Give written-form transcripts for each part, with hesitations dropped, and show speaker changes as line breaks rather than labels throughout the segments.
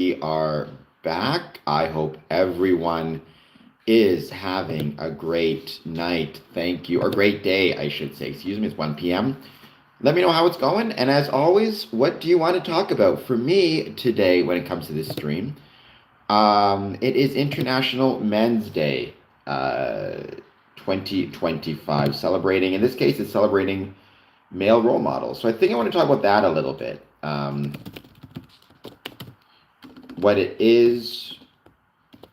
We are back. I hope everyone is having a great night. Thank you. Or great day, I should say. Excuse me, it's 1 p.m. Let me know how it's going. And as always, what do you want to talk about? For me today, when it comes to this stream, it is International Men's Day, 2025, celebrating, in this case, it's celebrating male role models. So I think I want to talk about that a little bit. What it is,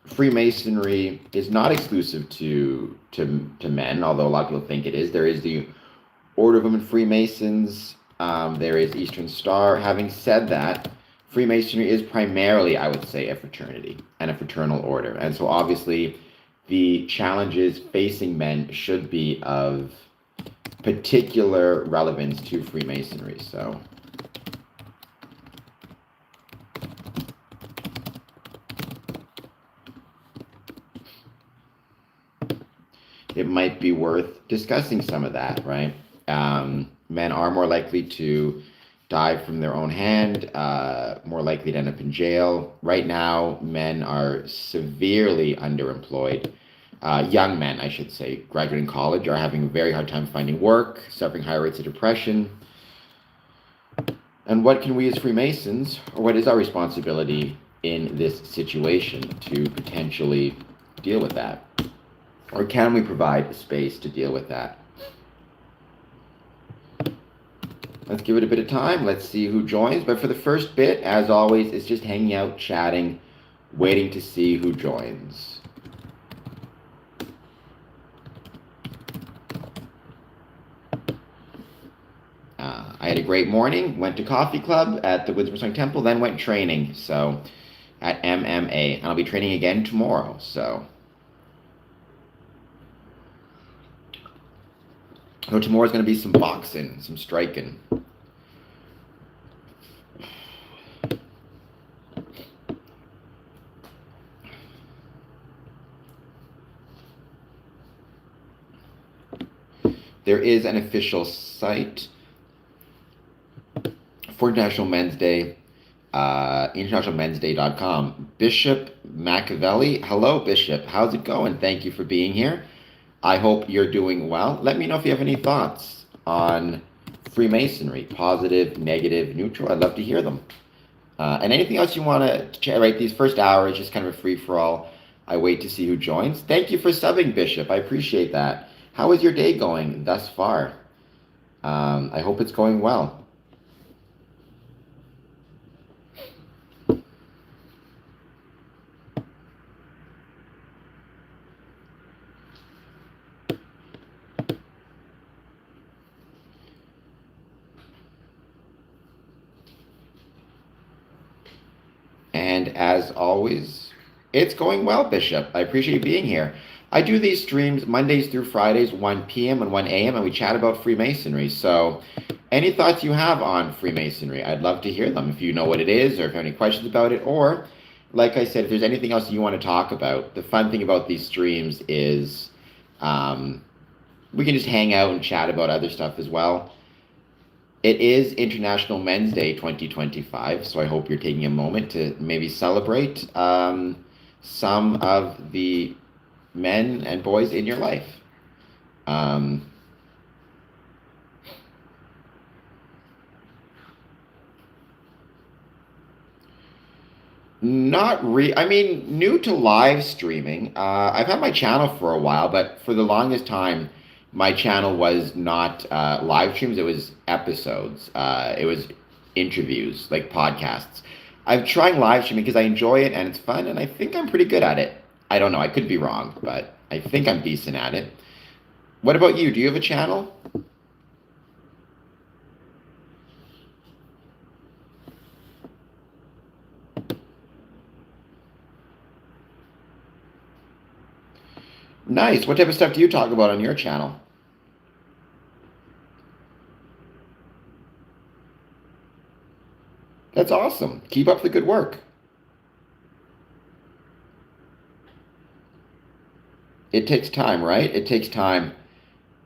Freemasonry is not exclusive to men, although a lot of people think it is. There is the Order of Women Freemasons. There is Eastern Star. Having said that, Freemasonry is primarily, I would say, a fraternity and a fraternal order. And so obviously the challenges facing men should be of particular relevance to Freemasonry. So it might be worth discussing some of that, right? Men are more likely to die from their own hand, more likely to end up in jail. Right now, men are severely underemployed. Young men, I should say, graduating college, are having a very hard time finding work, suffering higher rates of depression. And what can we as Freemasons, or what is our responsibility in this situation to potentially deal with that? Or can we provide a space to deal with that? Let's give it a bit of time. Let's see who joins. But for the first bit, as always, it's just hanging out, chatting, waiting to see who joins. I had a great morning, went to coffee club at the Windsor Masonic Temple, then went training, so at MMA. And I'll be training again tomorrow, so tomorrow's going to be some boxing, some striking. There is an official site for International Men's Day, internationalmensday.com. Bishop Machiavelli, hello Bishop, how's it going? Thank you for being here. I hope you're doing well. Let me know if you have any thoughts on Freemasonry, positive, negative, neutral. I'd love to hear them. And anything else you want to chat, right? These first hour is just kind of a free-for-all. I wait to see who joins. Thank you for subbing, Bishop. I appreciate that. How is your day going thus far? I hope it's going well. And as always, it's going well, Bishop. I appreciate you being here. I do these streams Mondays through Fridays, 1 p.m. and 1 a.m., and we chat about Freemasonry. So any thoughts you have on Freemasonry, I'd love to hear them. If you know what it is, or if you have any questions about it, or like I said, if there's anything else you want to talk about. The fun thing about these streams is we can just hang out and chat about other stuff as well. It is International Men's Day 2025, so I hope you're taking a moment to maybe celebrate some of the men and boys in your life. I mean, new to live streaming. I've had my channel for a while, but for the longest time, my channel was not live streams. It was episodes. It was interviews, like podcasts. I'm trying live streaming because I enjoy it and it's fun, and I think I'm pretty good at it. I don't know. I could be wrong, but I think I'm decent at it. What about you? Do you have a channel? Nice. What type of stuff do you talk about on your channel? That's awesome. Keep up the good work. It takes time, right? It takes time.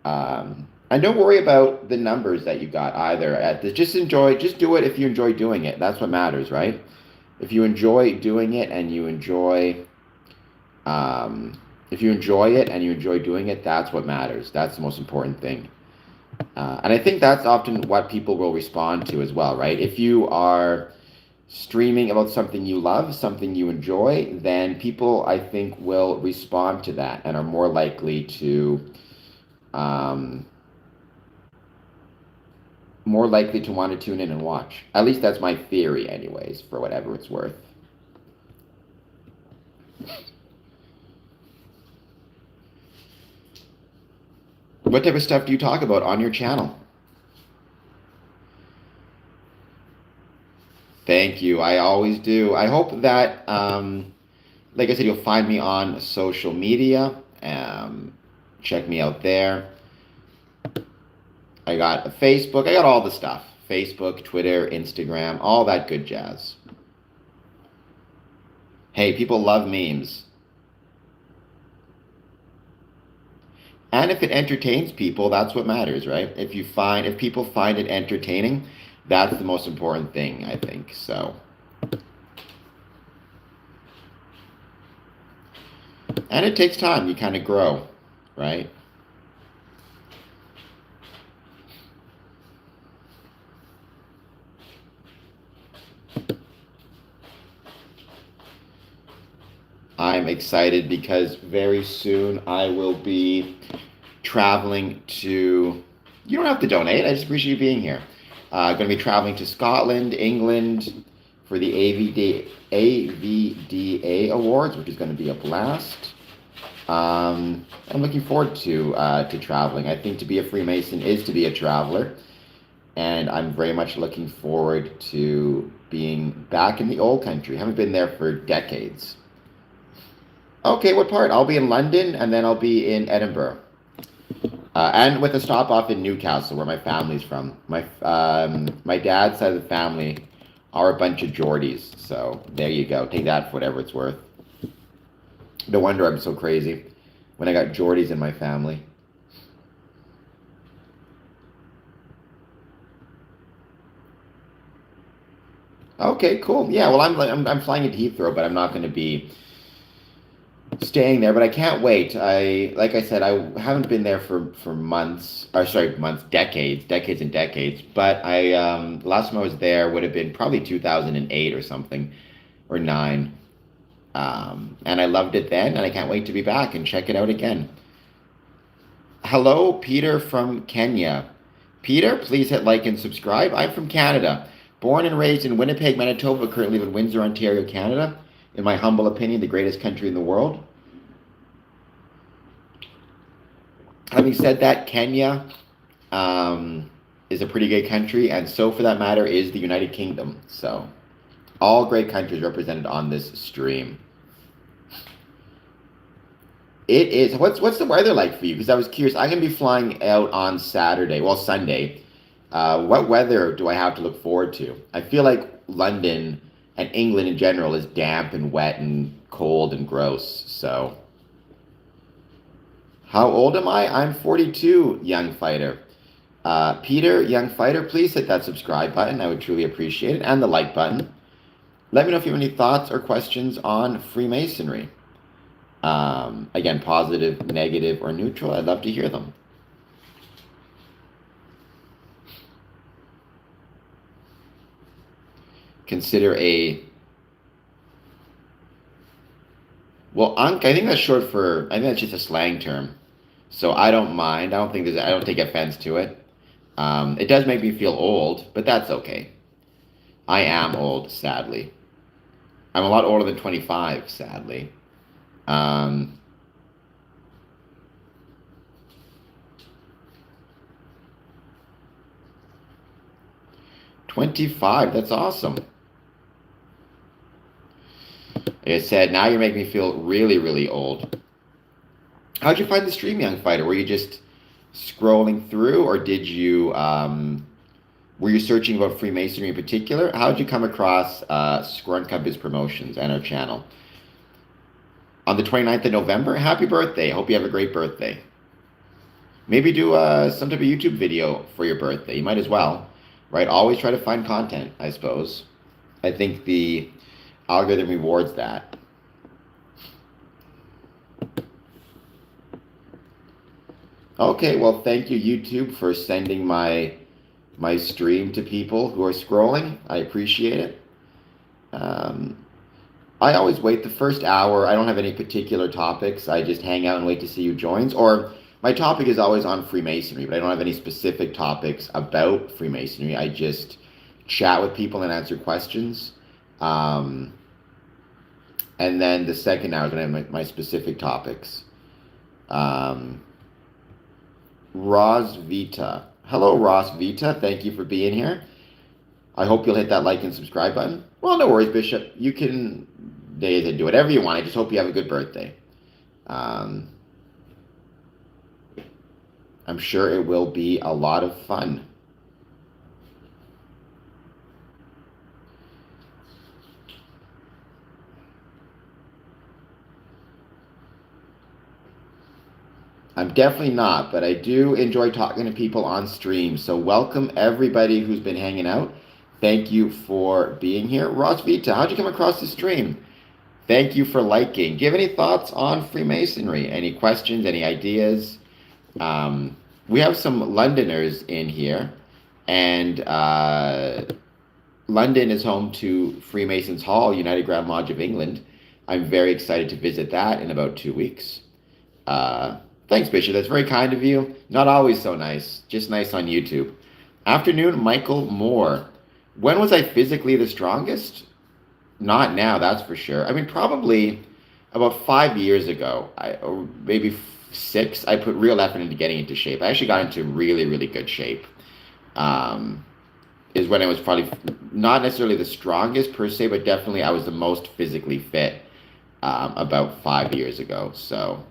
And don't worry about the numbers that you got either. Just do it if you enjoy doing it. That's what matters, right? if you enjoy doing it and you enjoy um, if you enjoy it and you enjoy doing it, that's what matters. That's the most important thing. And I think that's often what people will respond to as well, right? If you are streaming about something you love, something you enjoy, then people, I think, will respond to that and are um, more likely to want to tune in and watch. At least that's my theory, anyways, for whatever it's worth. What type of stuff do you talk about on your channel? Thank you. I always do. I hope that, like I said, you'll find me on social media. Check me out there. I got a Facebook. I got all the stuff. Facebook, Twitter, Instagram, all that good jazz. Hey, people love memes. And if it entertains people, that's what matters, right? If people find it entertaining, that's the most important thing, I think. So, and it takes time. You kind of grow, right? I'm excited because very soon I will be traveling to. You don't have to donate. I just appreciate you being here. Going to be traveling to Scotland, England for the AVDA Awards, which is going to be a blast. I'm looking forward to traveling. I think to be a Freemason is to be a traveler, and I'm very much looking forward to being back in the old country. I haven't been there for decades. Okay, what part? I'll be in London, and then I'll be in Edinburgh. And with a stop off in Newcastle, where my family's from. My dad's side of the family are a bunch of Geordies, so there you go. Take that for whatever it's worth. No wonder I'm so crazy when I got Geordies in my family. Okay, cool. Yeah, well, I'm flying into Heathrow, but I'm not going to be staying there, but I can't wait. Like I said, I haven't been there for months, or sorry, months, decades and decades. But last time I was there would have been probably 2008 or something, or nine. And I loved it then, and I can't wait to be back and check it out again. Hello, Peter from Kenya. Peter, please hit like and subscribe. I'm from Canada, born and raised in Winnipeg, Manitoba, currently live in Windsor, Ontario, Canada. In my humble opinion, the greatest country in the world. Having said that, Kenya is a pretty great country, and so for that matter is the United Kingdom. So, all great countries represented on this stream. It is. What's the weather like for you? Because I was curious. I'm gonna be flying out on Saturday. Well, Sunday. What weather do I have to look forward to? I feel like London and England in general is damp and wet and cold and gross. So, how old am I? I'm 42, young fighter. Peter, young fighter, please hit that subscribe button. I would truly appreciate it, and the like button. Let me know if you have any thoughts or questions on Freemasonry. Again, positive, negative, or neutral. I'd love to hear them. Consider well, Ankh, I think that's short for, I think that's just a slang term. So I don't mind. I don't take offense to it. It does make me feel old, but that's okay. I am old, sadly. I'm a lot older than 25, sadly. 25, that's awesome. Like I said, now you're making me feel really, really old. How'd you find the stream, young fighter? Were you just scrolling through, or were you searching about Freemasonry in particular? How'd you come across Scrun Compass Promotions and our channel? On the 29th of November, happy birthday. Hope you have a great birthday. Maybe do some type of YouTube video for your birthday. You might as well, right? Always try to find content, I suppose. I think algorithm rewards that. Okay, well, thank you, YouTube, for sending my stream to people who are scrolling. I appreciate it. I always wait the first hour. I don't have any particular topics. I just hang out and wait to see who joins. Or my topic is always on Freemasonry, but I don't have any specific topics about Freemasonry. I just chat with people and answer questions. Um, and then the second hour is when I have my specific topics. Um, Ross Vita. Hello, Ross Vita. Thank you for being here. I hope you'll hit that like and subscribe button. Well, no worries, Bishop. You can do whatever you want. I just hope you have a good birthday. I'm sure it will be a lot of fun. I'm definitely not, but I do enjoy talking to people on stream. So welcome everybody who's been hanging out. Thank you for being here. Ross Vita, how'd you come across the stream? Thank you for liking. Do you have any thoughts on Freemasonry? Any questions, any ideas? We have some Londoners in here, and London is home to Freemasons Hall, United Grand Lodge of England. I'm very excited to visit that in about 2 weeks. Thanks, Bishop. That's very kind of you. Not always so nice, just nice on YouTube. Afternoon, Michael Moore. When was I physically the strongest? Not now, that's for sure. I mean, probably about 5 years ago, or maybe 6, I put real effort into getting into shape. I actually got into really, really good shape. Is when I was probably not necessarily the strongest per se, but definitely I was the most physically fit about 5 years ago. So,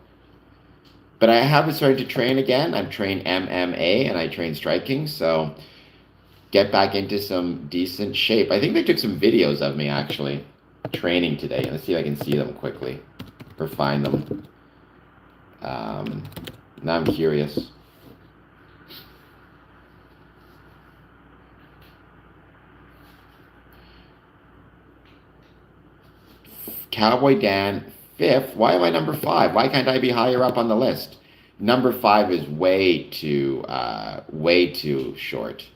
but I have been starting to train again. I've trained MMA and I train striking. So get back into some decent shape. I think they took some videos of me actually training today. Let's see if I can see them quickly or find them. Now I'm curious. Cowboy Dan, 5th. Why am I number 5? Why can't I be higher up on the list? Number 5 is way too short.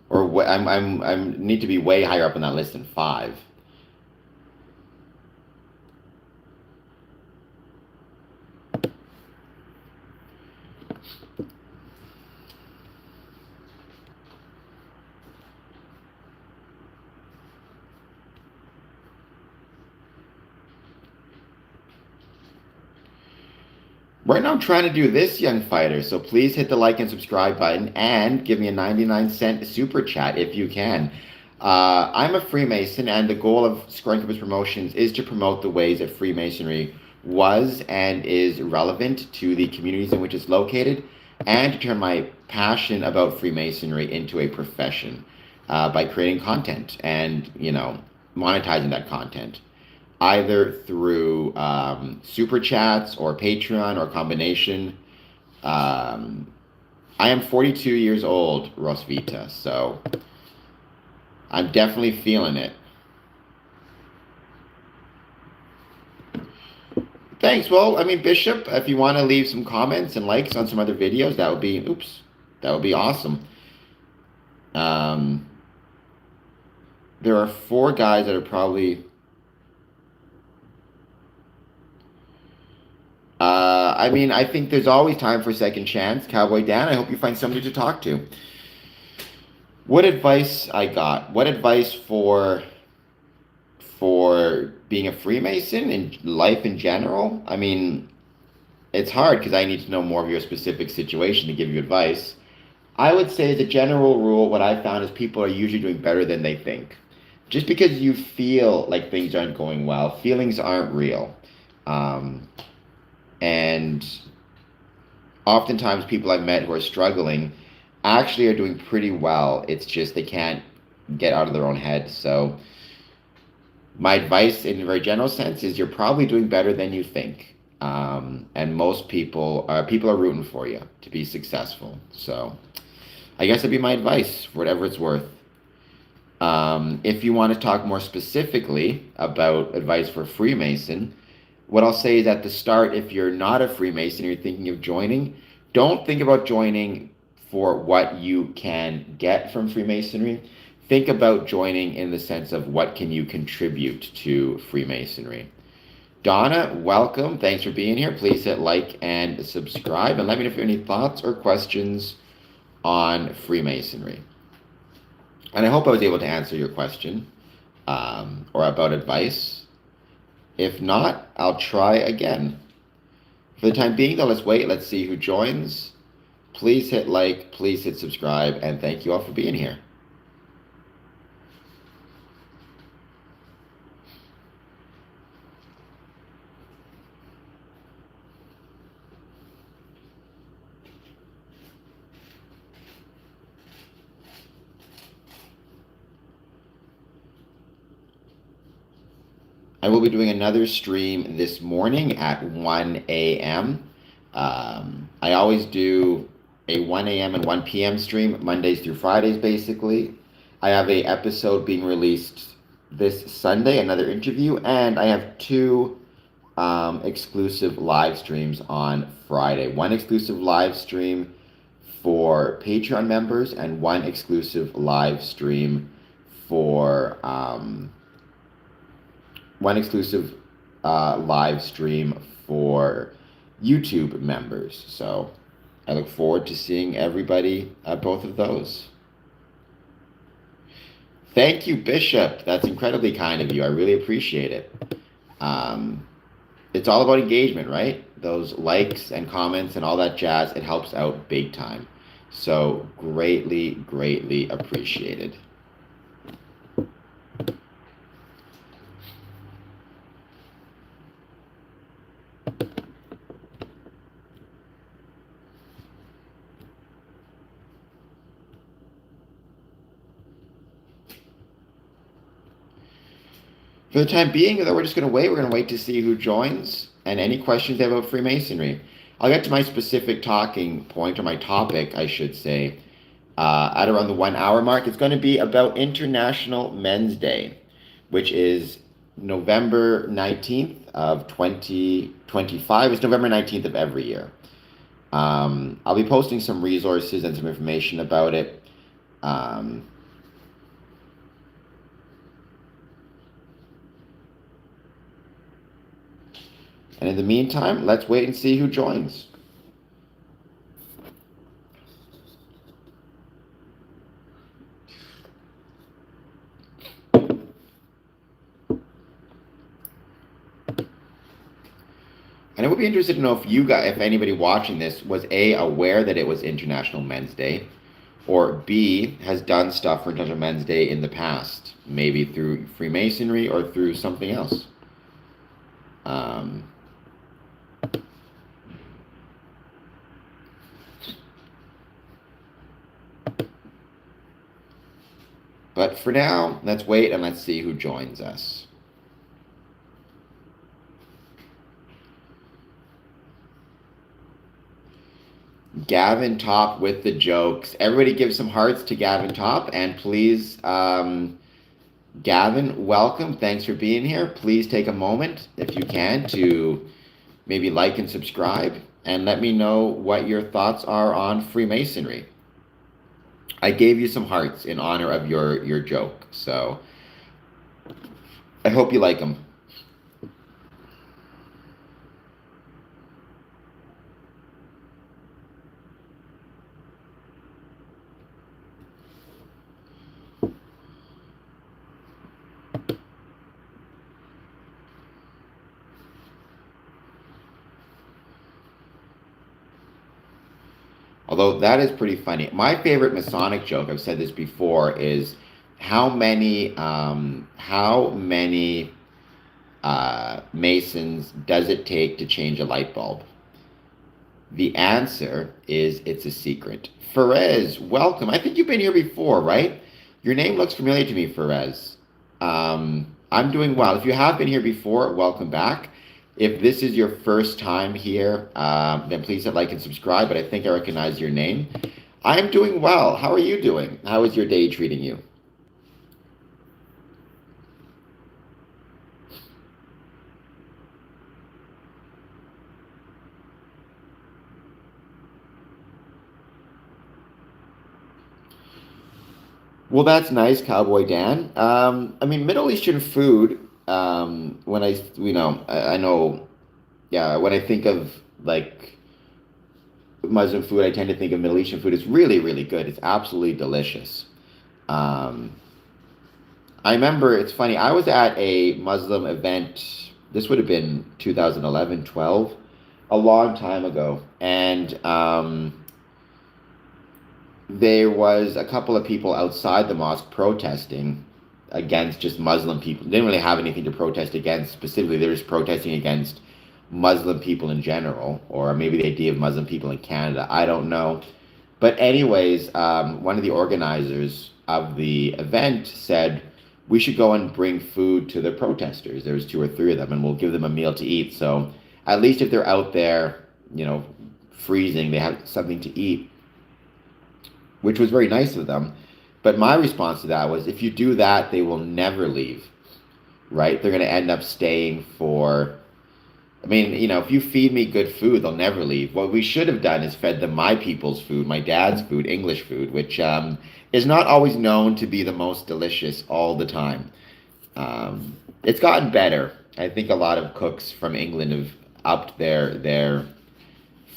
Or I need to be way higher up on that list than 5. Right now I'm trying to do this, young fighter, so please hit the like and subscribe button and give me a 99-cent super chat if you can. I'm a Freemason, and the goal of Scoring Compass Promotions is to promote the ways that Freemasonry was and is relevant to the communities in which it's located, and to turn my passion about Freemasonry into a profession by creating content and, monetizing that content, either through super chats or Patreon or combination. I am 42 years old, Rosvita, so I'm definitely feeling it. Thanks. Well, I mean, Bishop, if you want to leave some comments and likes on some other videos, that would be awesome. There are 4 guys that are probably... I think there's always time for a second chance. Cowboy Dan, I hope you find somebody to talk to. What advice I got? What advice for being a Freemason and life in general? I mean, it's hard because I need to know more of your specific situation to give you advice. I would say, as a general rule, what I found is people are usually doing better than they think. Just because you feel like things aren't going well, feelings aren't real. And oftentimes people I've met who are struggling actually are doing pretty well. It's just they can't get out of their own head. So my advice in a very general sense is you're probably doing better than you think. And most people are rooting for you to be successful. So I guess that'd be my advice, for whatever it's worth. If you want to talk more specifically about advice for Freemason, what I'll say is at the start, if you're not a Freemason or you're thinking of joining, don't think about joining for what you can get from Freemasonry. Think about joining in the sense of what can you contribute to Freemasonry. Donna, welcome. Thanks for being here. Please hit like and subscribe, and let me know if you have any thoughts or questions on Freemasonry. And I hope I was able to answer your question or about advice. If not, I'll try again. For the time being, though, let's wait. Let's see who joins. Please hit like, please hit subscribe, and thank you all for being here. I will be doing another stream this morning at 1 a.m. I always do a 1 a.m. and 1 p.m. stream, Mondays through Fridays, basically. I have a episode being released this Sunday, another interview, and I have two exclusive live streams on Friday. One exclusive live stream for Patreon members and one exclusive live stream for YouTube members. So I look forward to seeing everybody at both of those. Thank you, Bishop. That's incredibly kind of you. I really appreciate it. It's all about engagement, right? Those likes and comments and all that jazz, it helps out big time. So greatly, greatly appreciated. For the time being, though, we're just going to wait. We're going to wait to see who joins and any questions they have about Freemasonry. I'll get to my specific talking point, or my topic, I should say, at around the 1 hour mark. It's going to be about International Men's Day, which is November 19th of 2025. It's November 19th of every year. I'll be posting some resources and some information about it. And in the meantime, let's wait and see who joins. And I would be interested to know if anybody watching this was A, aware that it was International Men's Day, or B, has done stuff for International Men's Day in the past, maybe through Freemasonry or through something else. But for now, let's wait and let's see who joins us. Gavin Top with the jokes. Everybody give some hearts to Gavin Top, and please, Gavin, welcome. Thanks for being here. Please take a moment, if you can, to maybe like and subscribe, and let me know what your thoughts are on Freemasonry. I gave you some hearts in honor of your joke, so I hope you like them. Although that is pretty funny. My favorite Masonic joke, I've said this before, is how many Masons does it take to change a light bulb? The answer is it's a secret. Ferez, welcome. I think you've been here before, right? Your name looks familiar to me, Ferez. I'm doing well. If you have been here before, welcome back. If this is your first time here, then please hit like and subscribe, but I think I recognize your name. I'm doing well. How are you doing? How is your day treating you? Well, that's nice, Cowboy Dan. I mean, Middle Eastern food, when I know, yeah, when I think of like Muslim food, I tend to think of Middle Eastern food. It's really, really good. It's absolutely delicious. Um, I remember, it's funny, I was at a Muslim event, this would have been 2011, 12, a long time ago. And there was a couple of people outside the mosque protesting against just Muslim people. They didn't really have anything to protest against specifically. They were just protesting against Muslim people in general, or maybe the idea of Muslim people in Canada. I don't know. But anyways, one of the organizers of the event said we should go and bring food to the protesters. There was two or three of them, and we'll give them a meal to eat. So at least if they're out there, freezing, they have something to eat, which was very nice of them. But my response to that was, if you do that, they will never leave, right? They're going to end up staying for, I mean, if you feed me good food, they'll never leave. What we should have done is fed them my people's food, my dad's food, English food, which is not always known to be the most delicious all the time. It's gotten better. I think a lot of cooks from England have upped their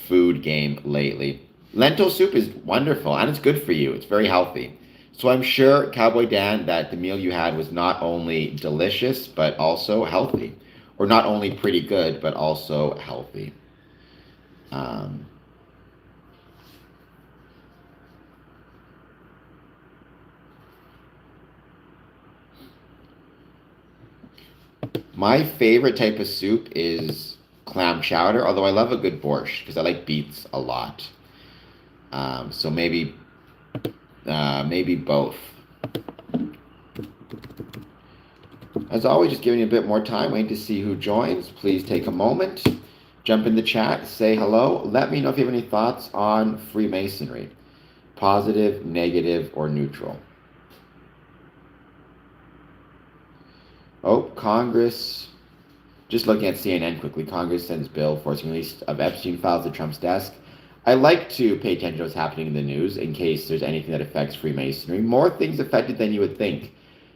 food game lately. Lentil soup is wonderful and it's good for you. It's very healthy. So I'm sure, Cowboy Dan, that the meal you had was not only delicious, but also healthy. Or not only pretty good, but also healthy. Um, my favorite type of soup is clam chowder, although I love a good borscht because I like beets a lot. So maybe both. As always, just giving you a bit more time, waiting to see who joins. Please take a moment, jump in the chat, say hello. Let me know if you have any thoughts on Freemasonry, positive, negative, or neutral. Oh, Congress, just looking at CNN quickly, Congress sends bill forcing release of Epstein files at Trump's desk. I like to pay attention to what's happening in the news in case there's anything that affects Freemasonry. More things affected than you would think.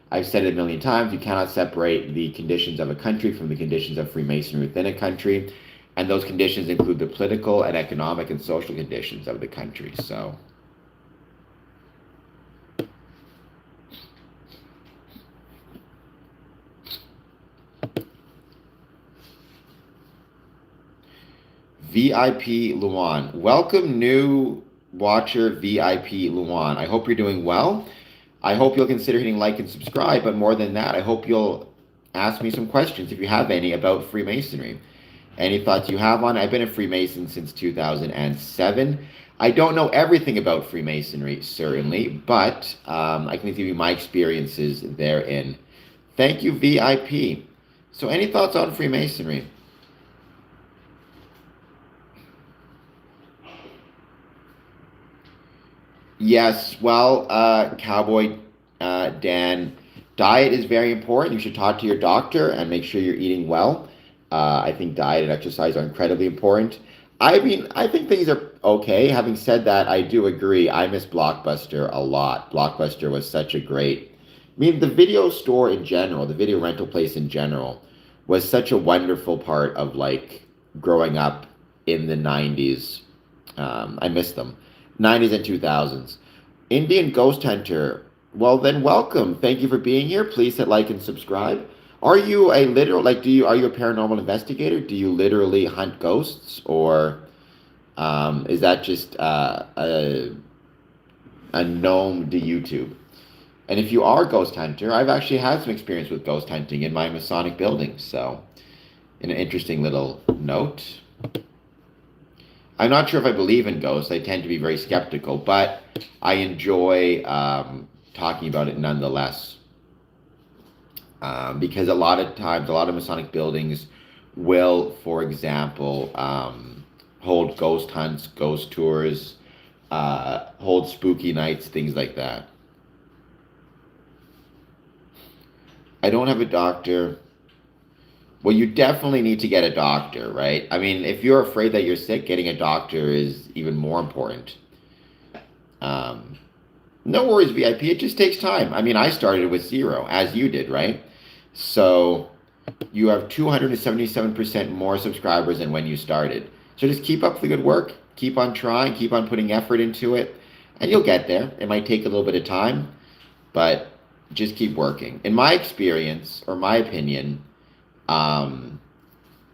I've said it a million times, you cannot separate the conditions of a country from the conditions of Freemasonry within a country. And those conditions include the political and economic and social conditions of the country. So, VIP Luan. Welcome, new watcher VIP Luan. I hope you're doing well. I hope you'll consider hitting like and subscribe, but more than that, I hope you'll ask me some questions if you have any about Freemasonry. Any thoughts you have on it? I've been a Freemason since 2007. I don't know everything about Freemasonry, certainly, but I can give you my experiences therein. Thank you, VIP. So any thoughts on Freemasonry? Yes, well, Cowboy Dan, diet is very important. You should talk to your doctor and make sure you're eating well. I think diet and exercise are incredibly important. I mean, I think things are okay. Having said that, I do agree. I miss Blockbuster a lot. Blockbuster was such a great, I mean, the video store in general, the video rental place in general, was such a wonderful part of like growing up in the 90s. I miss them. 90s and 2000s. Indian Ghost Hunter. Well, then welcome. Thank you for being here. Please hit like and subscribe. Are you a literal, like, are you a paranormal investigator? Do you literally hunt ghosts? Or is that just a gnome to YouTube? And if you are a ghost hunter, I've actually had some experience with ghost hunting in my Masonic building. So, an interesting little note. I'm not sure if I believe in ghosts. I tend to be very skeptical, but I enjoy talking about it nonetheless. Because a lot of times, a lot of Masonic buildings will, for example, hold ghost hunts, ghost tours, hold spooky nights, things like that. I don't have a doctor. Well, you definitely need to get a doctor, right? I mean, if you're afraid that you're sick, getting a doctor is even more important. Um, no worries, VIP. It just takes time. I mean, I started with zero, as you did, right? So you have 277% more subscribers than when you started. So just keep up the good work, keep on trying, keep on putting effort into it, and you'll get there. It might take a little bit of time, but just keep working. In my experience, or my opinion, um,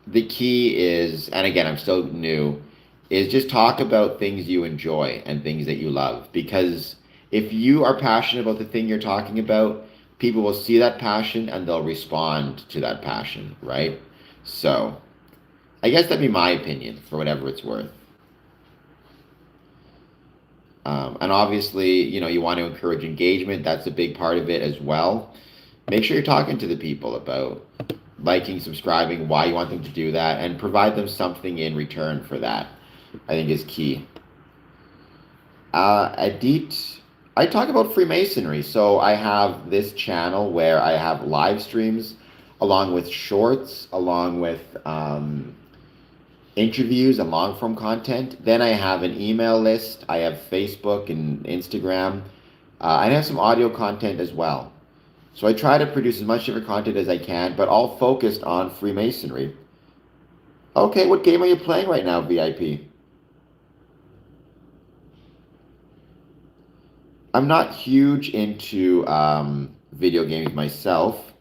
the key is, and again, I'm still new, is just talk about things you enjoy and things that you love. Because if you are passionate about the thing you're talking about, people will see that passion and they'll respond to that passion, right? So, I guess that'd be my opinion for whatever it's worth. And obviously, you want to encourage engagement. That's a big part of it as well. Make sure you're talking to the people about liking, subscribing, why you want them to do that, and provide them something in return for that. I think is key. Adit, I talk about Freemasonry. So I have this channel where I have live streams along with shorts, along with interviews and long form content. Then I have an email list. I have Facebook and Instagram. I have some audio content as well. So I try to produce as much different content as I can, but all focused on Freemasonry. Okay, what game are you playing right now, VIP? I'm not huge into video games myself,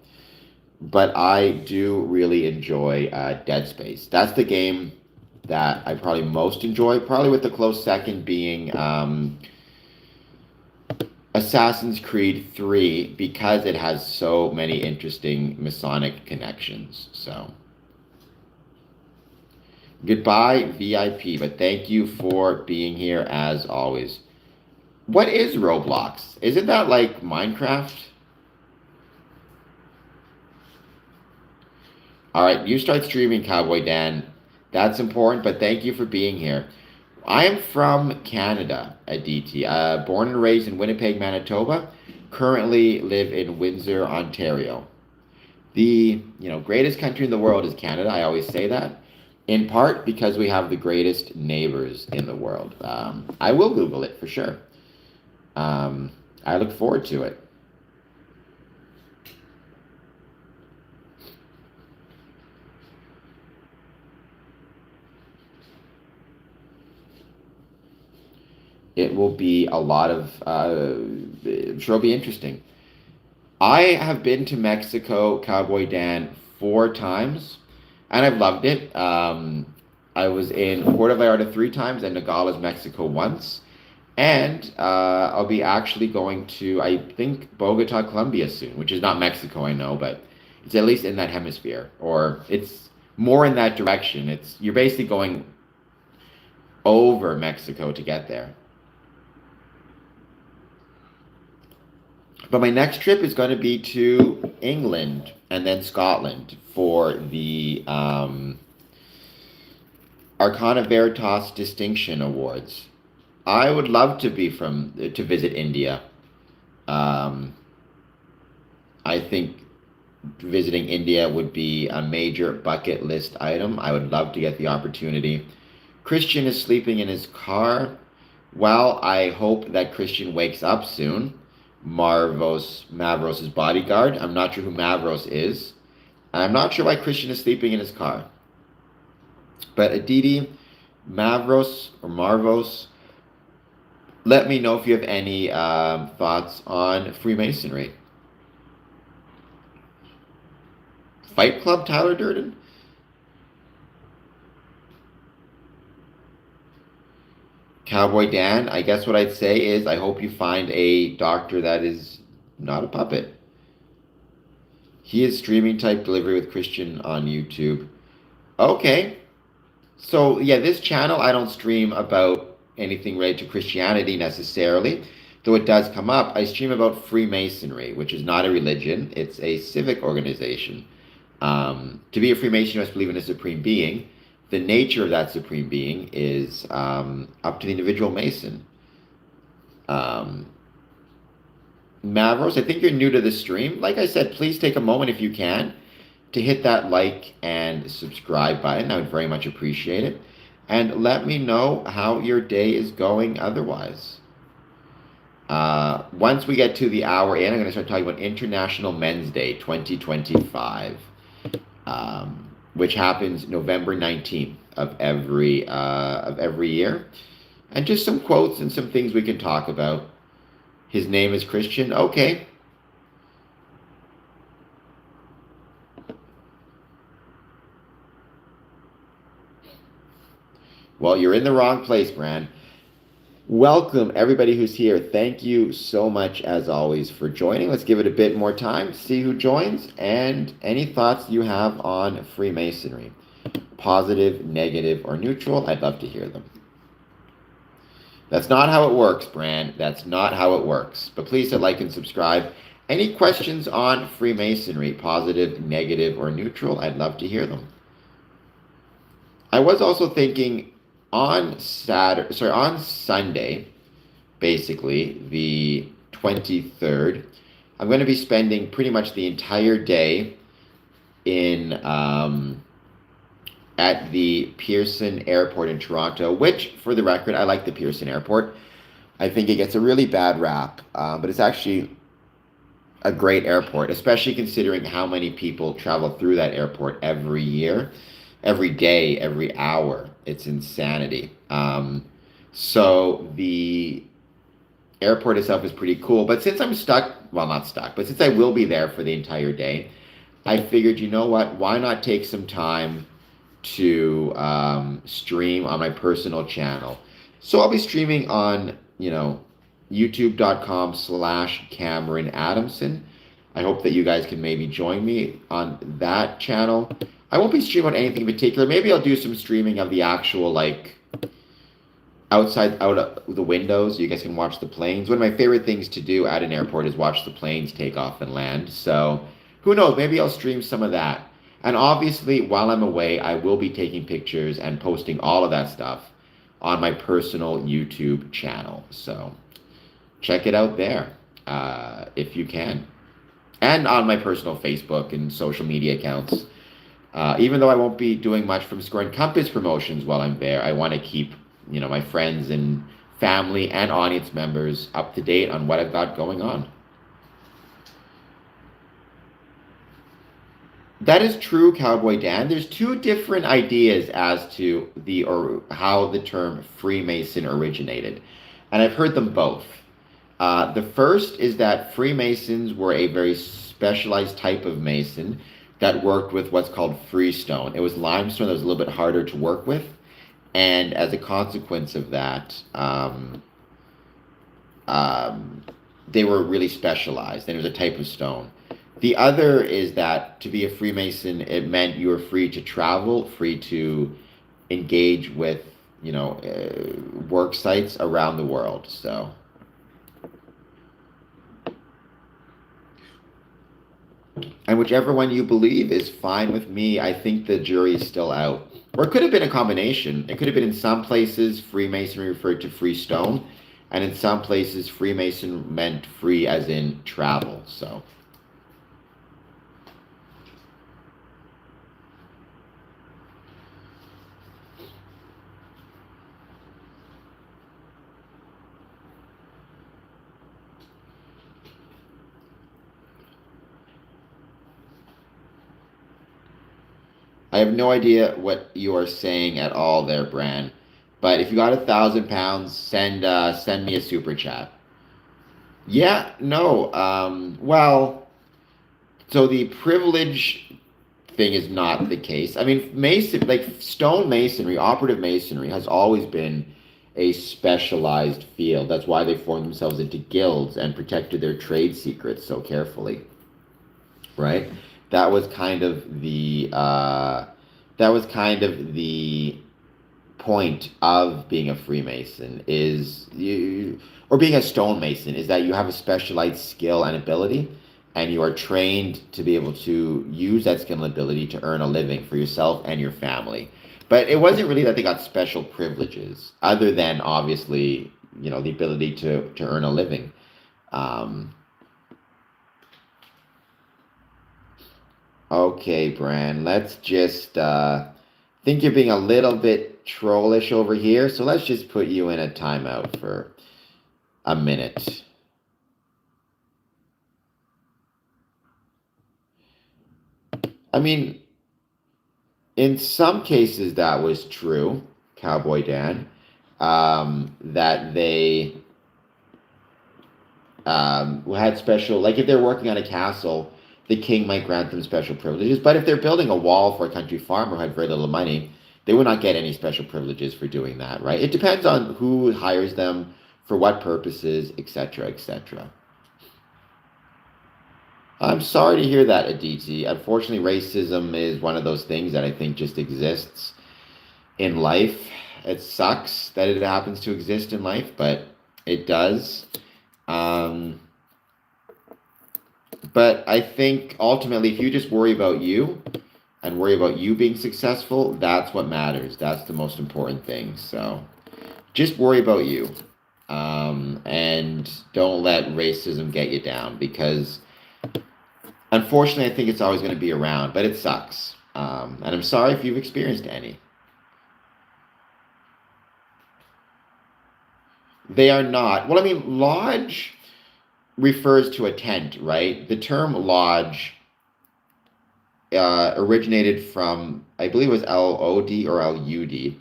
but I do really enjoy Dead Space. That's the game that I probably most enjoy, probably with the close second being Assassin's Creed 3, because it has so many interesting Masonic connections. So, goodbye, VIP, but thank you for being here as always. What is Roblox? Isn't that like Minecraft? All right, you start streaming, Cowboy Dan. That's important, but thank you for being here. I am from Canada, Aditi. Born and raised in Winnipeg, Manitoba. Currently live in Windsor, Ontario. The greatest country in the world is Canada. I always say that, in part because we have the greatest neighbors in the world. I will Google it for sure. I look forward to it. It will be a lot of, I'm sure it'll be interesting. I have been to Mexico, Cowboy Dan, 4 times, and I've loved it. I was in Puerto Vallarta 3 times and Nogales, Mexico once. And I'll be actually going to, I think, Bogota, Colombia soon, which is not Mexico, I know, but it's at least in that hemisphere, or it's more in that direction. You're basically going over Mexico to get there. But my next trip is going to be to England and then Scotland for the Arcana Veritas Distinction Awards. I would love to visit India. Um, I think visiting India would be a major bucket list item. I would love to get the opportunity. Christian is sleeping in his car. Well, I hope that Christian wakes up soon. Mavros's bodyguard. I'm not sure who Mavros is. And I'm not sure why Christian is sleeping in his car. But Aditi, Mavros or Marvos, let me know if you have any thoughts on Freemasonry. Fight Club, Tyler Durden? Cowboy Dan, I guess what I'd say is I hope you find a doctor that is not a puppet. He is streaming type delivery with Christian on YouTube. Okay. So, yeah, this channel, I don't stream about anything related to Christianity necessarily, though it does come up. I stream about Freemasonry, which is not a religion, it's a civic organization. To be a Freemason, you must believe in a supreme being. The nature of that supreme being is up to the individual Mason. Um, Mavros, I think you're new to the stream. Like I said, please take a moment if you can to hit that like and subscribe button. I would very much appreciate it. And let me know how your day is going otherwise. Once we get to the hour in, I'm going to start talking about International Men's Day 2025, which happens November 19th of every year. And just some quotes and some things we can talk about. His name is Christian. Okay. Well, you're in the wrong place, Bran. Welcome, everybody who's here. Thank you so much, as always, for joining. Let's give it a bit more time, see who joins, and any thoughts you have on Freemasonry. Positive, negative, or neutral, I'd love to hear them. That's not how it works, Bran. That's not how it works. But please hit like and subscribe. Any questions on Freemasonry, positive, negative, or neutral, I'd love to hear them. I was also thinking on Sunday, basically, the 23rd, I'm going to be spending pretty much the entire day in at the Pearson Airport in Toronto, which, for the record, I like the Pearson Airport. I think it gets a really bad rap, but it's actually a great airport, especially considering how many people travel through that airport every year, every day, every hour. It's insanity. So the airport itself is pretty cool. But since I'm stuck, well, not stuck, but since I will be there for the entire day, I figured, you know what? Why not take some time to stream on my personal channel? So I'll be streaming on, youtube.com/Cameron Adamson. I hope that you guys can maybe join me on that channel. I won't be streaming on anything in particular. Maybe I'll do some streaming of the actual, out of the windows. You guys can watch the planes. One of my favorite things to do at an airport is watch the planes take off and land. So who knows? Maybe I'll stream some of that. And obviously, while I'm away, I will be taking pictures and posting all of that stuff on my personal YouTube channel. So check it out there if you can. And on my personal Facebook and social media accounts. Even though I won't be doing much from Square and Compass promotions while I'm there, I want to keep, my friends and family and audience members up to date on what I've got going on. That is true, Cowboy Dan. There's two different ideas as to how the term Freemason originated, and I've heard them both. The first is that Freemasons were a very specialized type of Mason that worked with what's called freestone. It was limestone that was a little bit harder to work with, and as a consequence of that, they were really specialized, and it was a type of stone. The other is that to be a Freemason, it meant you were free to travel, free to engage with, work sites around the world. So. And whichever one you believe is fine with me. I think the jury is still out. Or it could have been a combination. It could have been in some places Freemasonry referred to free stone, and in some places Freemason meant free as in travel. So. I have no idea what you are saying at all there, Bran. But if you got £1,000, send me a super chat. Yeah, no. Well, so the privilege thing is not the case. I mean, stone masonry, operative masonry, has always been a specialized field. That's why they formed themselves into guilds and protected their trade secrets so carefully. Right? That was kind of the point of being a Freemason or being a stonemason, is that you have a specialized skill and ability, and you are trained to be able to use that skill and ability to earn a living for yourself and your family. But it wasn't really that they got special privileges, other than obviously, the ability to earn a living. Um, okay, Bran, let's just think you're being a little bit trollish over here, so let's just put you in a timeout for a minute. I mean, in some cases that was true, Cowboy Dan, that they had special, like if they're working on a castle, the king might grant them special privileges. But if they're building a wall for a country farmer who had very little money, they would not get any special privileges for doing that, right? It depends on who hires them, for what purposes, etc., etc. I'm sorry to hear that, Aditi. Unfortunately, racism is one of those things that I think just exists in life. It sucks that it happens to exist in life, but it does. Um, but I think ultimately, if you just worry about you and worry about you being successful, that's what matters. That's the most important thing. So just worry about you. And don't let racism get you down, because unfortunately, I think it's always going to be around, but it sucks. And I'm sorry if you've experienced any. They are not. Well, I mean, lodge refers to a tent, right? The term lodge originated from, I believe it was LOD or LUD.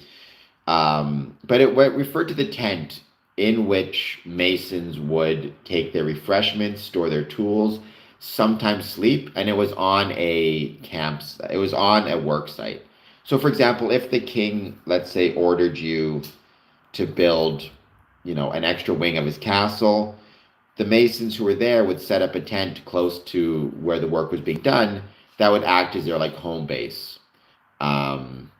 But it referred to the tent in which Masons would take their refreshments, store their tools, sometimes sleep, and it was on a it was on a work site. So, for example, if the king, let's say, ordered you to build, an extra wing of his castle, the masons who were there would set up a tent close to where the work was being done that would act as their like home base. Um,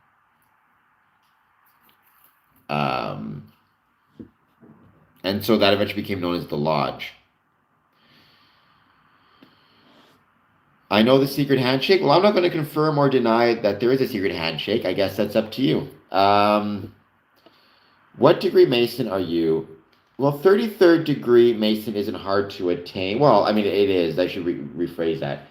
um, and so that eventually became known as the lodge. I know the secret handshake. Well, I'm not going to confirm or deny that there is a secret handshake. I guess that's up to you. What degree Mason are you? Well, 33rd degree Mason isn't hard to attain. Well, I mean, it is. I should rephrase that.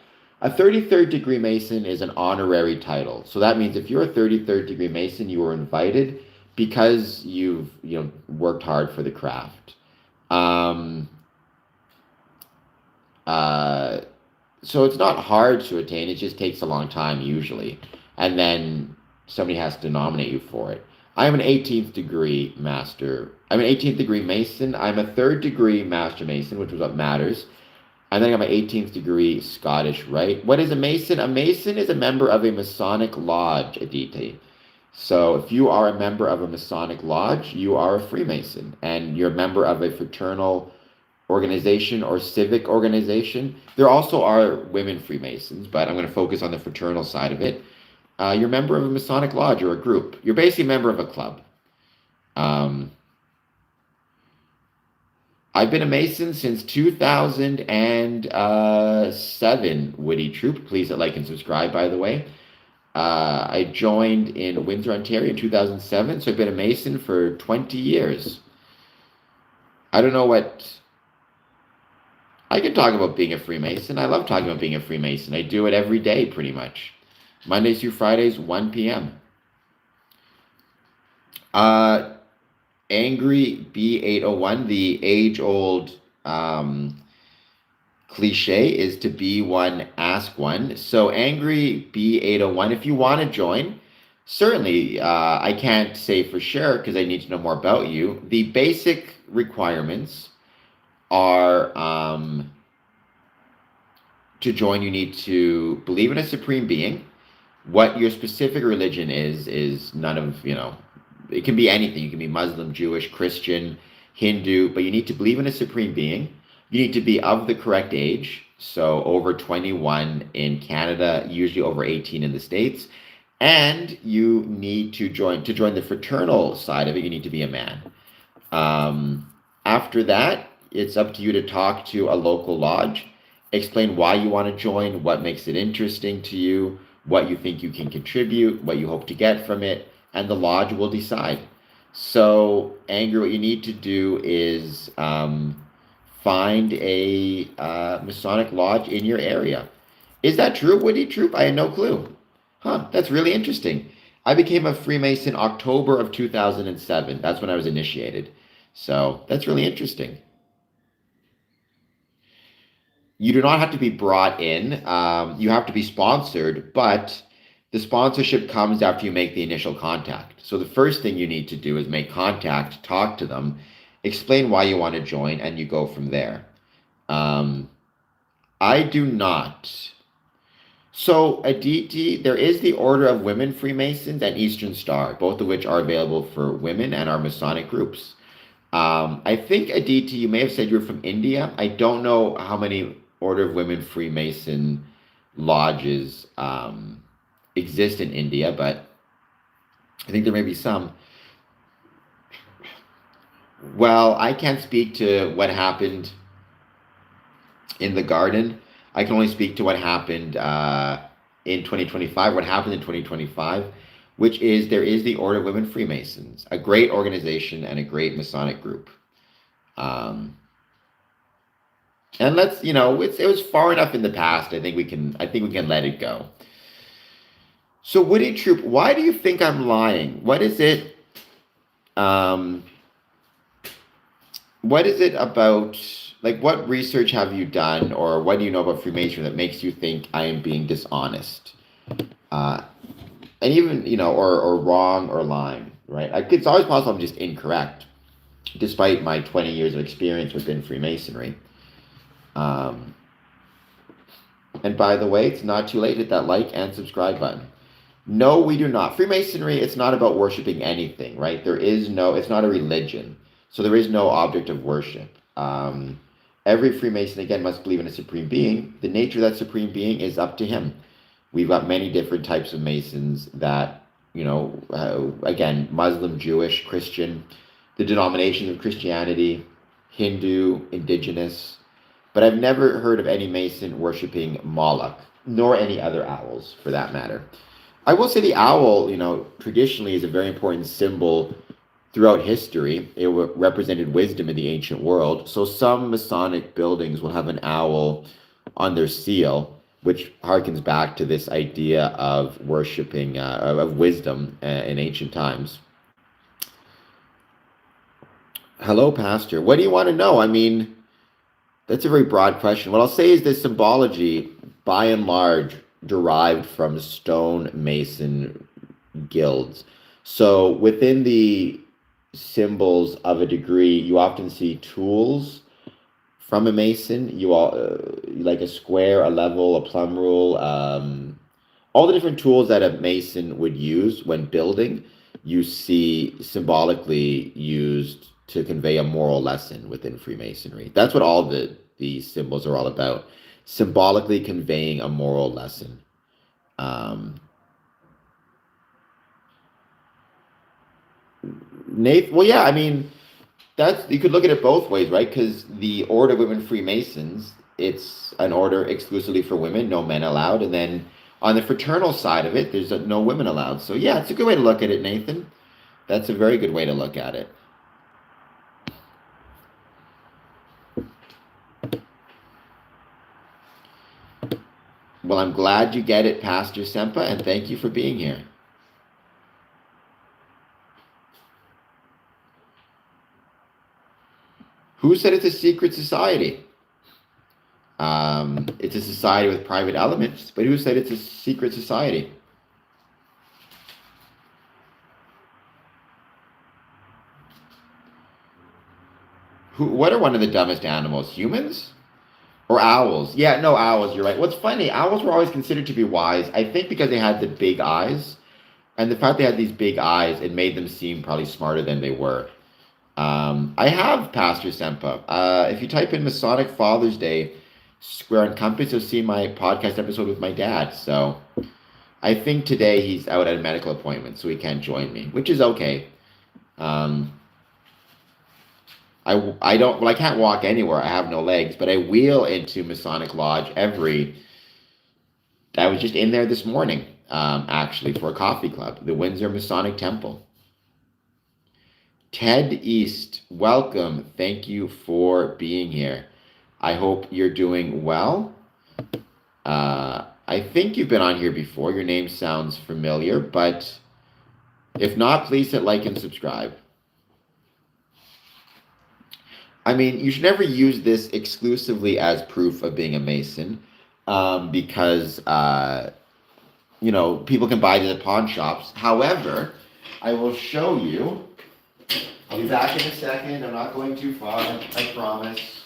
A 33rd degree Mason is an honorary title. So that means if you're a 33rd degree Mason, you were invited because you've worked hard for the craft. So it's not hard to attain. It just takes a long time usually, and then somebody has to nominate you for it. I'm an 18th degree master. I'm an 18th degree Mason. I'm a 3rd degree Master Mason, which is what matters. And then I'm an 18th degree Scottish Rite. What is a Mason? A Mason is a member of a Masonic lodge, Aditi. So if you are a member of a Masonic lodge, you are a Freemason, and you're a member of a fraternal organization or civic organization. There also are women Freemasons, but I'm going to focus on the fraternal side of it. You're a member of a Masonic lodge or a group. You're basically a member of a club. I've been a Mason since 2007, Woody Troop. Please hit like and subscribe, by the way. I joined in Windsor, Ontario in 2007, so I've been a Mason for 20 years. I don't know what... I can talk about being a Freemason. I love talking about being a Freemason. I do it every day, pretty much. Mondays through Fridays, 1 p.m. Angry B801, the age-old cliche is to be one, ask one. So Angry B801, if you want to join, certainly I can't say for sure because I need to know more about you. The basic requirements are to join, you need to believe in a supreme being. What your specific religion is none of, it can be anything. You can be Muslim, Jewish, Christian, Hindu, but you need to believe in a supreme being. You need to be of the correct age, so over 21 in Canada, usually over 18 in the States. And you need to join the fraternal side of it, you need to be a man. After that, it's up to you to talk to a local lodge explain why you want to join, what makes it interesting to you, what you think you can contribute, what you hope to get from it, and the lodge will decide. So, Angry, what you need to do is find a Masonic lodge in your area. Is that true, Woody Troop? I had no clue. Huh, that's really interesting. I became a Freemason October of 2007. That's when I was initiated. So that's really interesting. You do not have to be brought in. You have to be sponsored, but the sponsorship comes after you make the initial contact. So the first thing you need to do is make contact, talk to them, explain why you want to join, and you go from there. Um, I do not. So, Aditi, there is the Order of Women Freemasons and Eastern Star, both of which are available for women and are Masonic groups. I think, Aditi, you may have said you were from India. I don't know how many Order of Women Freemason lodges exist in India, but I think there may be some. Well, I can't speak to what happened in the garden. I can only speak to what happened in 2025, what happened in 2025, which is there is the Order of Women Freemasons, a great organization and a great Masonic group. Um, and it was far enough in the past. I think we can let it go. So Woody Troop, why do you think I'm lying? Um, what is it about, like, what research have you done, or what do you know about Freemasonry that makes you think I am being dishonest? Uh, and even, or wrong or lying, right? It's always possible I'm just incorrect, despite my 20 years of experience within Freemasonry. Um, and by the way, it's not too late to hit that like and subscribe button. No, we do not. Freemasonry, it's not about worshiping anything, right? It's not a religion. So there is no object of worship. Every Freemason, again, must believe in a supreme being. The nature of that supreme being is up to him. We've got many different types of Masons that, again, Muslim, Jewish, Christian, the denominations of Christianity, Hindu, indigenous. But I've never heard of any Mason worshiping Moloch, nor any other owls, for that matter. I will say the owl, traditionally is a very important symbol throughout history. It represented wisdom in the ancient world. So some Masonic buildings will have an owl on their seal, which harkens back to this idea of worshiping, of wisdom in ancient times. Hello, Pastor. What do you want to know? I mean, that's a very broad question. What I'll say is this symbology, by and large, derived from stonemason guilds. So within the symbols of a degree, you often see tools from a Mason. You all like a square, a level, a plumb rule, all the different tools that a Mason would use when building. You see symbolically used to convey a moral lesson within Freemasonry. That's what all these symbols are all about. Symbolically conveying a moral lesson. Nate, well, yeah, I mean, you could look at it both ways, right? Because the Order of Women Freemasons, it's an order exclusively for women, no men allowed. And then on the fraternal side of it, there's no women allowed. So yeah, it's a good way to look at it, Nathan. That's a very good way to look at it. Well, I'm glad you get it, Pastor Sempa, and thank you for being here. Who said it's a secret society? It's a society with private elements, but who said it's a secret society? What are one of the dumbest animals? Humans? Or owls? Yeah, no, owls, you're right. What's funny, owls were always considered to be wise, I think because they had the big eyes. And the fact they had these big eyes, it made them seem probably smarter than they were. I have Pastor Sempa. If you type in Masonic Father's Day, Square and Compass, you'll see my podcast episode with my dad. So I think today he's out at a medical appointment, so he can't join me, which is okay. I I don't, well, I can't walk anywhere. I have no legs, but I wheel into Masonic Lodge I was just in there this morning, actually, for a coffee club, the Windsor Masonic Temple. Ted East, welcome. Thank you for being here. I hope you're doing well. I think you've been on here before. Your name sounds familiar, but if not, please hit like and subscribe. I mean, you should never use this exclusively as proof of being a Mason, because people can buy it at pawn shops. However, I will show you. I'll be back in a second. I'm not going too far, I promise.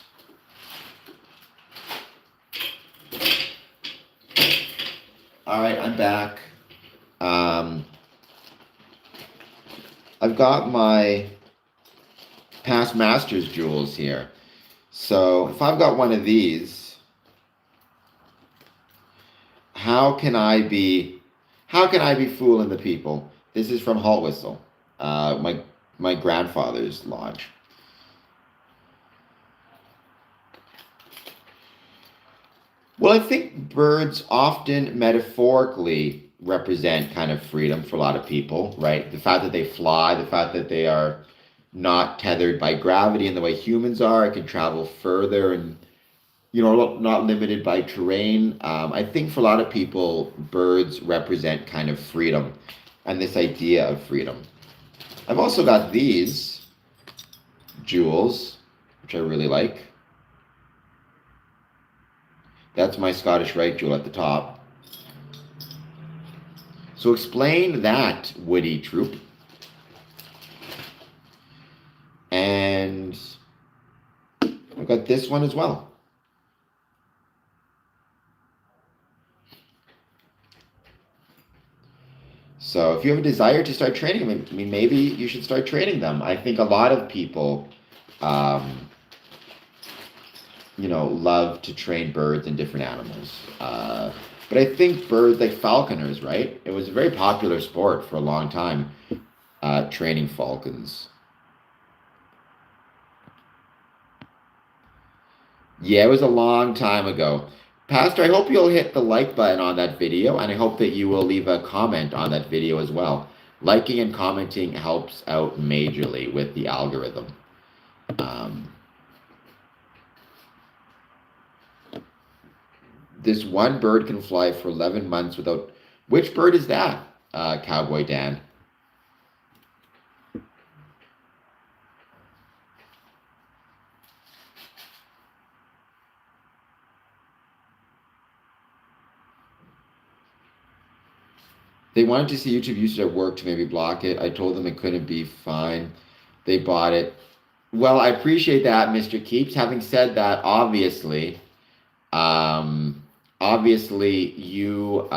All right, I'm back. I've got my past master's jewels here. So if I've got one of these, how can I be fooling the people? This is from Haltwhistle, my grandfather's lodge. Well, I think birds often metaphorically represent kind of freedom for a lot of people, right? The fact that they fly, the fact that they are not tethered by gravity in the way humans are, can travel further and, not limited by terrain. I think for a lot of people, birds represent kind of freedom and this idea of freedom. I've also got these jewels, which I really like. That's my Scottish Rite jewel at the top. So explain that, Woody Troop. And I've got this one as well. So if you have a desire to start training them, I mean, maybe you should start training them. I think a lot of people, love to train birds and different animals. But I think birds, like falconers, right? It was a very popular sport for a long time, training falcons. Yeah, it was a long time ago. Pastor, I hope you'll hit the like button on that video, and I hope that you will leave a comment on that video as well. Liking and commenting helps out majorly with the algorithm. This one bird can fly for 11 months without... Which bird is that, Cowboy Dan? They wanted to see YouTube users at work to maybe block it. I told them it couldn't be fine. They bought it. Well, I appreciate that, Mr. Keeps. Having said that, obviously you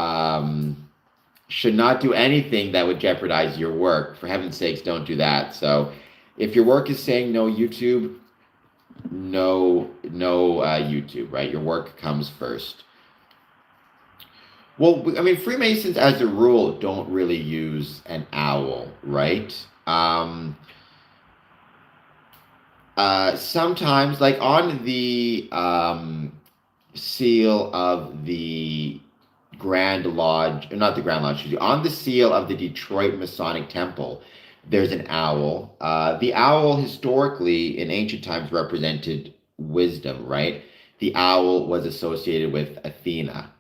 should not do anything that would jeopardize your work. For heaven's sakes, don't do that. So if your work is saying no YouTube, no YouTube, right? Your work comes first. Well, I mean, Freemasons, as a rule, don't really use an owl, right? Sometimes, like on the seal of the Grand Lodge, not the Grand Lodge, on the seal of the Detroit Masonic Temple, there's an owl. The owl historically in ancient times represented wisdom, right? The owl was associated with Athena,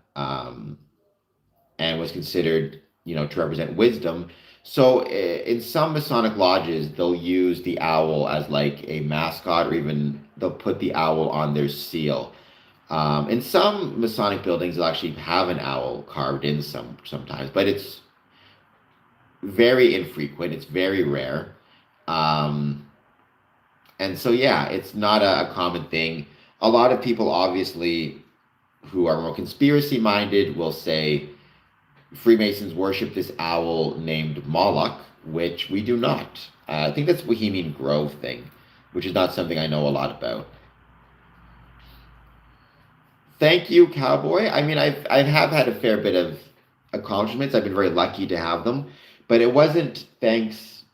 and was considered, to represent wisdom. So in some Masonic lodges, they'll use the owl as like a mascot, or even they'll put the owl on their seal. In some Masonic buildings, they'll actually have an owl carved in sometimes, but it's very infrequent. It's very rare. And so, yeah, it's not a common thing. A lot of people, obviously, who are more conspiracy-minded will say Freemasons worship this owl named Moloch, which we do not. I think that's Bohemian Grove thing, which is not something I know a lot about. Thank you, Cowboy. I mean, I have had a fair bit of accomplishments. I've been very lucky to have them, but it wasn't thanks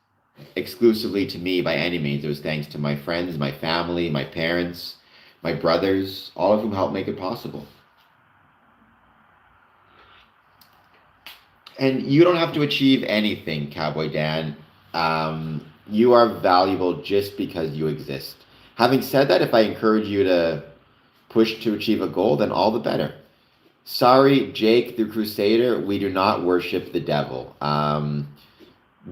exclusively to me by any means. It was thanks to my friends, my family, my parents, my brothers, all of whom helped make it possible. And you don't have to achieve anything, Cowboy Dan. You are valuable just because you exist. Having said that, if I encourage you to push to achieve a goal, then all the better. Sorry, Jake the Crusader, we do not worship the devil.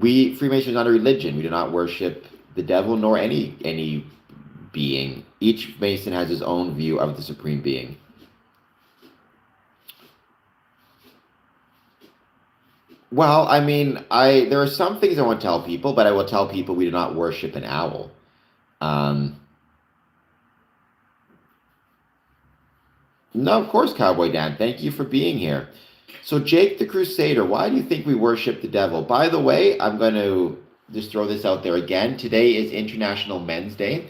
We Freemasons are not a religion. We do not worship the devil nor any being. Each Mason has his own view of the Supreme Being. Well, I mean, I there are some things I won't tell people, but I will tell people we do not worship an owl. Um, no, of course, Cowboy Dan. Thank you for being here. So, Jake the Crusader, why do you think we worship the devil? By the way, I'm going to just throw this out there again. Today is International Men's Day.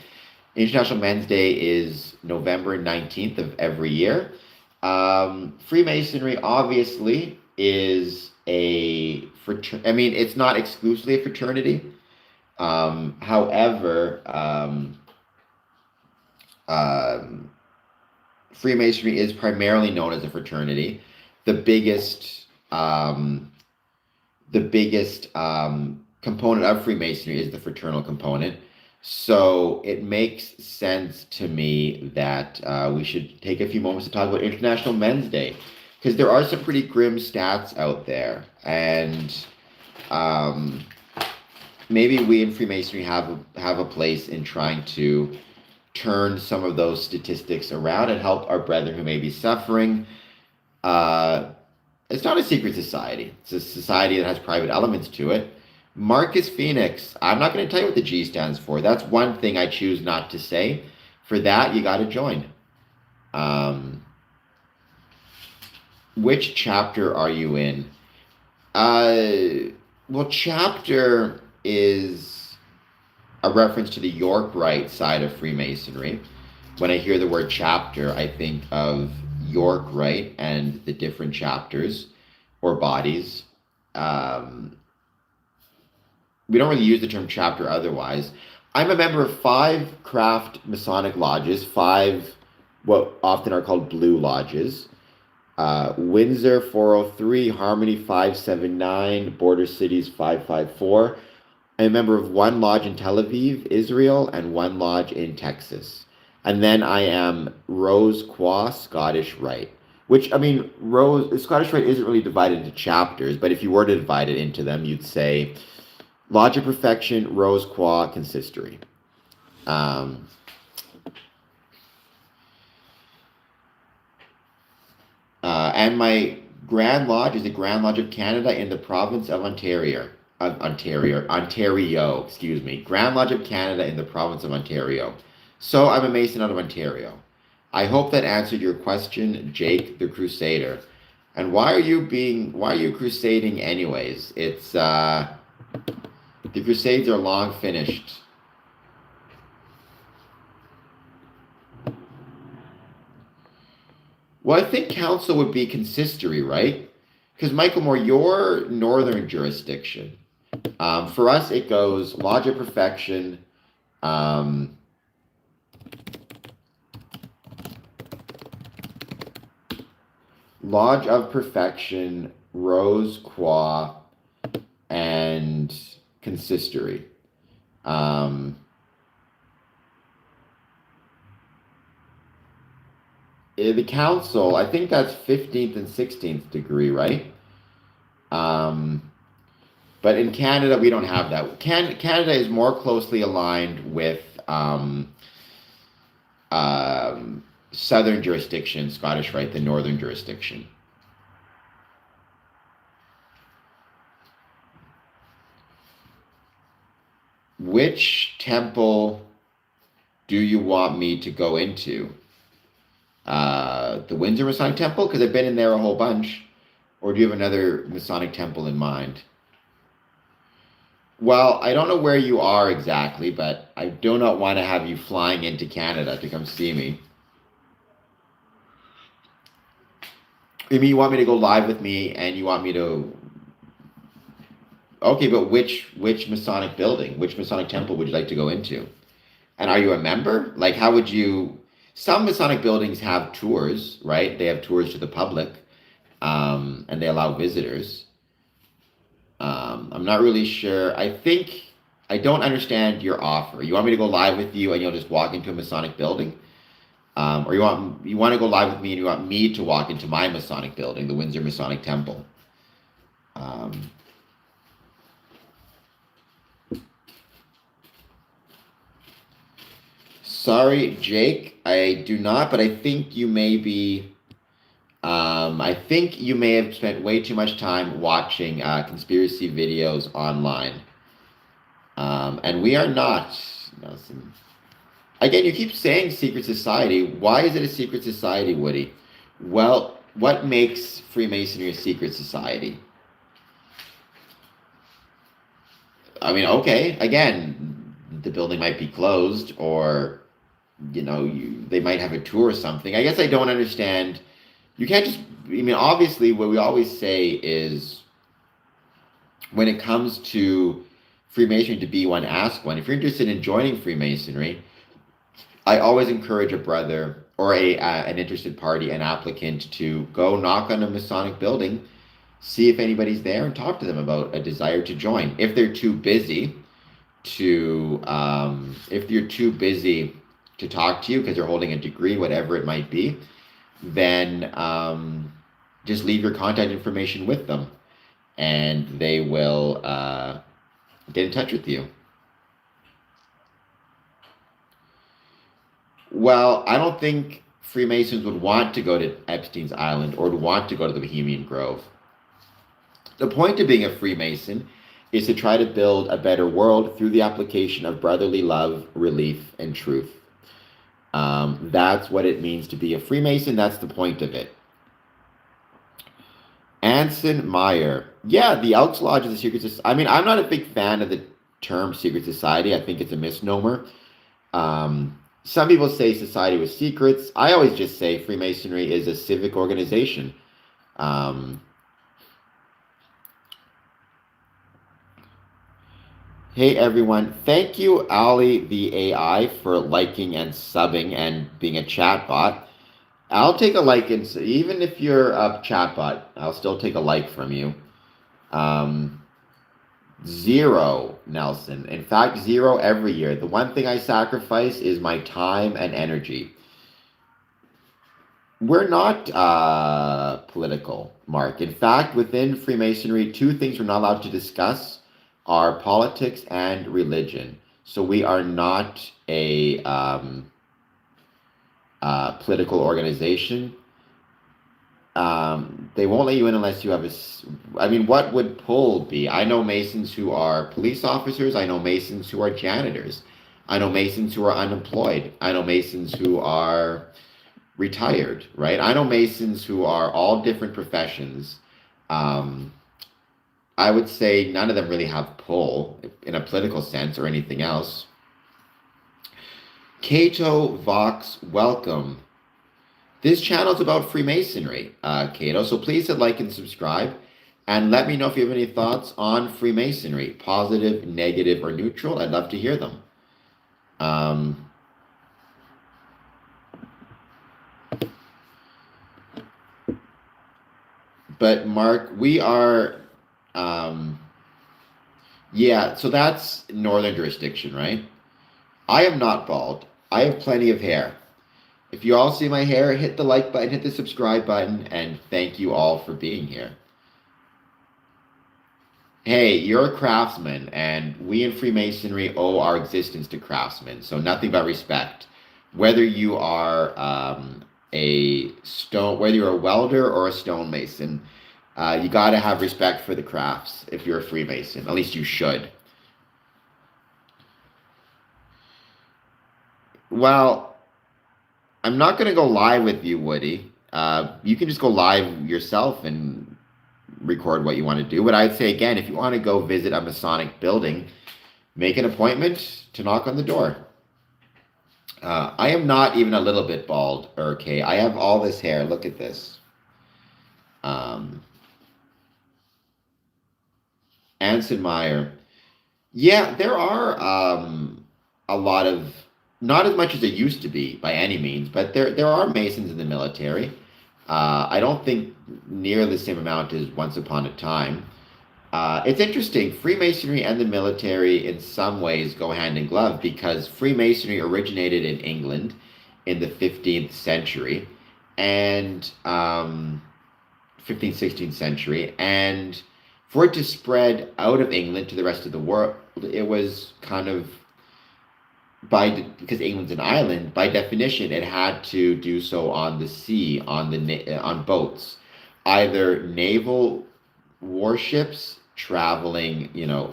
International Men's Day is November 19th of every year. Freemasonry obviously is a fraternity. I mean, it's not exclusively a fraternity. However, um, Freemasonry is primarily known as a fraternity. The biggest, um, the biggest component of Freemasonry is the fraternal component. So it makes sense to me that we should take a few moments to talk about International Men's Day, because there are some pretty grim stats out there, and um, maybe we in Freemasonry have a place in trying to turn some of those statistics around and help our brethren who may be suffering. Uh, it's not a secret society. It's a society that has private elements to it. Marcus Phoenix, I'm not going to tell you what the G stands for. That's one thing I choose not to say. For that, you got to join. Um, which chapter are you in? Well, chapter is a reference to the York Rite side of Freemasonry. When I hear the word chapter, I think of York Rite and the different chapters or bodies. We don't really use the term chapter otherwise. I'm a member of 5 craft Masonic lodges, 5 what often are called blue lodges. Windsor 403, Harmony 579, Border Cities 554. I'm a member of 1 lodge in Tel Aviv, Israel, and 1 lodge in Texas. And then I am Rose Qua Scottish Rite, which, I mean, Scottish Rite isn't really divided into chapters, but if you were to divide it into them, you'd say Lodge of Perfection, Rose Qua, Consistory. Um, and my Grand Lodge is the Grand Lodge of Canada in the province of Ontario, excuse me. Grand Lodge of Canada in the province of Ontario. So I'm a Mason out of Ontario. I hope that answered your question, Jake the Crusader. And why are you crusading anyways? It's the Crusades are long finished. Well, I think council would be consistory, right? Because Michael Moore, your northern jurisdiction. For us, it goes Lodge of Perfection, um, Lodge of Perfection, Rose Qua, and Consistory. The council, I think that's 15th and 16th degree, right? Um, but in Canada, we don't have that. Canada is more closely aligned with southern jurisdiction, Scottish Rite, than northern jurisdiction. Which temple do you want me to go into? The Windsor Masonic Temple, because I've been in there a whole bunch. Or do you have another Masonic temple in mind? Well, I don't know where you are exactly, but I do not want to have you flying into Canada to come see me. You mean you want me to go live with me and you want me to Okay, but which Masonic building, which Masonic temple would you like to go into? And are you a member? Like, how would you? Some Masonic buildings have tours, right? They have tours to the public, and they allow visitors. I'm not really sure. I don't understand your offer. You want me to go live with you, and you'll just walk into a Masonic building, or you want to go live with me, and you want me to walk into my Masonic building, the Windsor Masonic Temple. Um, Sorry, Jake, I do not, but I think you may be. I think you may have spent way too much time watching conspiracy videos online. And we are not. Nelson. Again, you keep saying secret society. Why is it a secret society, Woody? Well, what makes Freemasonry a secret society? I mean, okay, again, the building might be closed, or they might have a tour or something. I guess I don't understand. You can't just. I mean, obviously, what we always say is when it comes to Freemasonry, to be one, ask one. If you're interested in joining Freemasonry, I always encourage a brother or an interested party, an applicant, to go knock on a Masonic building, see if anybody's there, and talk to them about a desire to join. If they're too busy if you're too busy to talk to you because they're holding a degree, whatever it might be, then just leave your contact information with them, and they will get in touch with you. Well, I don't think Freemasons would want to go to Epstein's Island or would want to go to the Bohemian Grove. The point of being a Freemason is to try to build a better world through the application of brotherly love, relief, and truth. That's what it means to be a Freemason. That's the point of it. Anson Meyer. Yeah, the Elks Lodge is a secret society. I mean, I'm not a big fan of the term secret society. I think it's a misnomer. Some people say society with secrets. I always just say Freemasonry is a civic organization. Hey everyone, thank you, Ali the AI, for liking and subbing and being a chatbot. I'll take a like, and even if you're a chatbot, I'll still take a like from you. Zero, Nelson. In fact, zero every year. The one thing I sacrifice is my time and energy. We're not political, Mark. In fact, within Freemasonry, two things we're not allowed to discuss are politics and religion. So we are not a political organization. They won't let you in unless you have I mean, what would pull be? I know Masons who are police officers. I know Masons who are janitors. I know Masons who are unemployed. I know Masons who are retired, right? I know Masons who are all different professions. I would say none of them really have pull in a political sense or anything else. Cato Vox, welcome. This channel is about Freemasonry, Cato, so please hit like and subscribe, and let me know if you have any thoughts on Freemasonry, positive, negative, or neutral. I'd love to hear them. But Mark, we are, yeah, so that's northern jurisdiction, right? I am not bald. I have plenty of hair. If you all see my hair, hit the like button, hit the subscribe button, and thank you all for being here. Hey, you're a craftsman, and we in Freemasonry owe our existence to craftsmen, so nothing but respect. Whether you are whether you're a welder or a stonemason, you got to have respect for the crafts if you're a Freemason. At least you should. Well, I'm not going to go live with you, Woody. You can just go live yourself and record what you want to do. But I'd say, again, if you want to go visit a Masonic building, make an appointment to knock on the door. I am not even a little bit bald, okay? I have all this hair. Look at this. Anson Meyer. Yeah, there are a lot of, not as much as it used to be by any means, but there are Masons in the military. I don't think near the same amount as once upon a time. It's interesting. Freemasonry and the military, in some ways, go hand in glove because Freemasonry originated in England in the 15th century and 15th, 16th century. And for it to spread out of England to the rest of the world, it was kind of because England's an island, by definition, it had to do so on the sea, on boats, either naval warships traveling,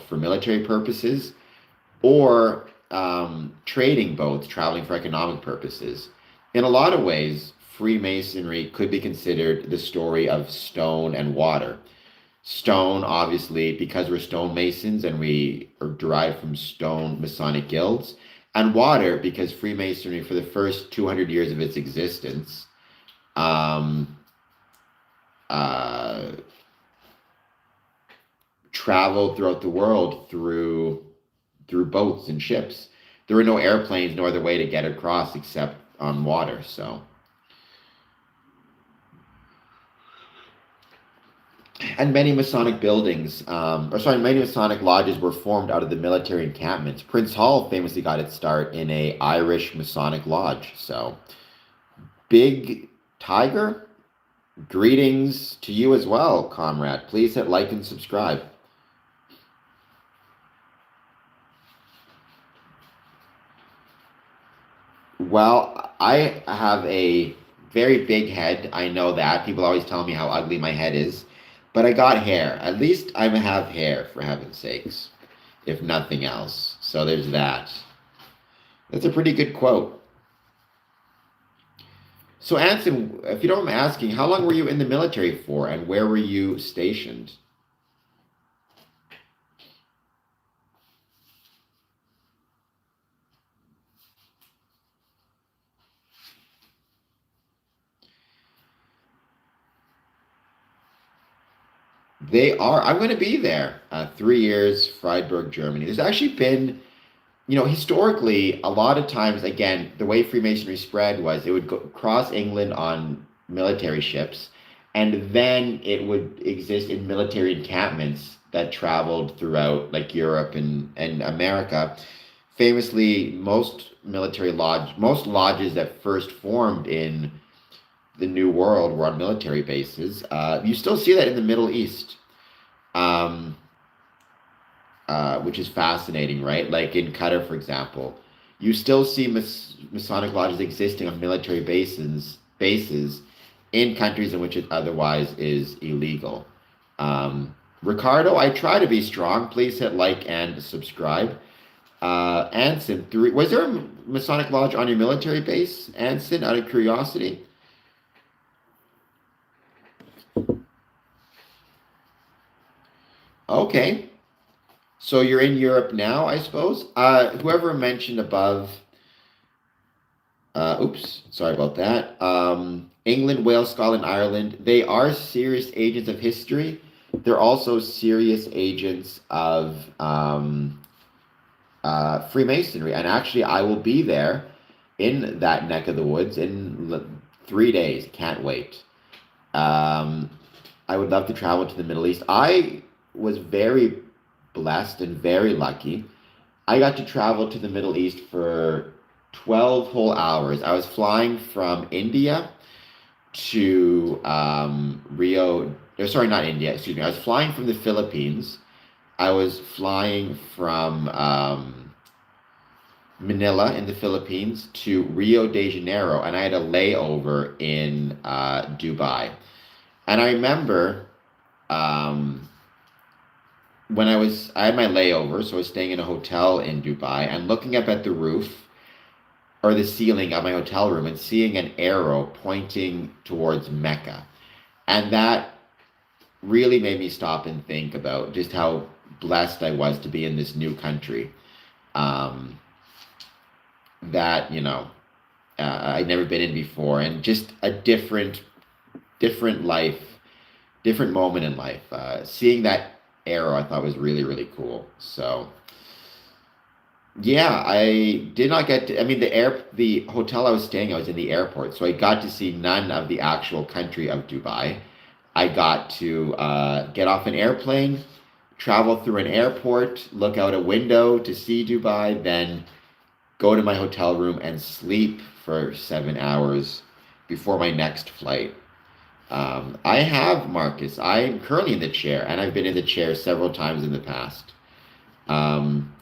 for military purposes, or trading boats traveling for economic purposes. In a lot of ways, Freemasonry could be considered the story of stone and water. Stone, obviously, because we're stonemasons and we are derived from stone Masonic guilds, and water because Freemasonry, for the first 200 years of its existence, um, uh, traveled throughout the world through boats and ships. There were no airplanes, no other way to get across except on water. So, and many Masonic buildings, many Masonic lodges were formed out of the military encampments. Prince Hall famously got its start in a Irish Masonic lodge. So, Big Tiger, greetings to you as well, comrade. Please hit like and subscribe. Well, I have a very big head. I know that. People always tell me how ugly my head is. But I got hair. At least I have hair, for heaven's sakes, if nothing else. So there's that. That's a pretty good quote. So, Anson, if you don't mind asking, how long were you in the military for and where were you stationed? They are. I'm going to be there. 3 years, Freiburg, Germany. There's actually been, historically, a lot of times, again, the way Freemasonry spread was it would go cross England on military ships, and then it would exist in military encampments that traveled throughout, like Europe and America. Famously, most lodges that first formed in the New World were on military bases. You still see that in the Middle East, um, which is fascinating, right? Like in Qatar, for example, you still see Masonic lodges existing on military bases in countries in which it otherwise is illegal. Ricardo, I try to be strong. Please hit like and subscribe. Anson, was there a Masonic lodge on your military base, Anson, out of curiosity? Okay. So you're in Europe now, I suppose. Whoever mentioned above, oops, sorry about that. England, Wales, Scotland, Ireland, they are serious agents of history. They're also serious agents of Freemasonry. And actually, I will be there in that neck of the woods in 3 days. Can't wait. Um, I would love to travel to the Middle East. I was very blessed and very lucky. I got to travel to the Middle East for 12 whole hours. I was flying from India to sorry, not India, excuse me. I was flying from the Philippines. I was flying from Manila in the Philippines to Rio de Janeiro, and I had a layover in Dubai. And I remember um, when I had my layover, so I was staying in a hotel in Dubai and looking up at the roof or the ceiling of my hotel room and seeing an arrow pointing towards Mecca. And that really made me stop and think about just how blessed I was to be in this new country. Um, that, I'd never been in before, and just a different life, different moment in life. Seeing that arrow I thought was really, really cool. So yeah, I did not get to, I mean, the hotel I was staying, I was in the airport, so I got to see none of the actual country of Dubai. I got to get off an airplane, travel through an airport, look out a window to see Dubai, then go to my hotel room and sleep for 7 hours before my next flight. I have, Marcus. I'm currently in the chair, and I've been in the chair several times in the past. Um,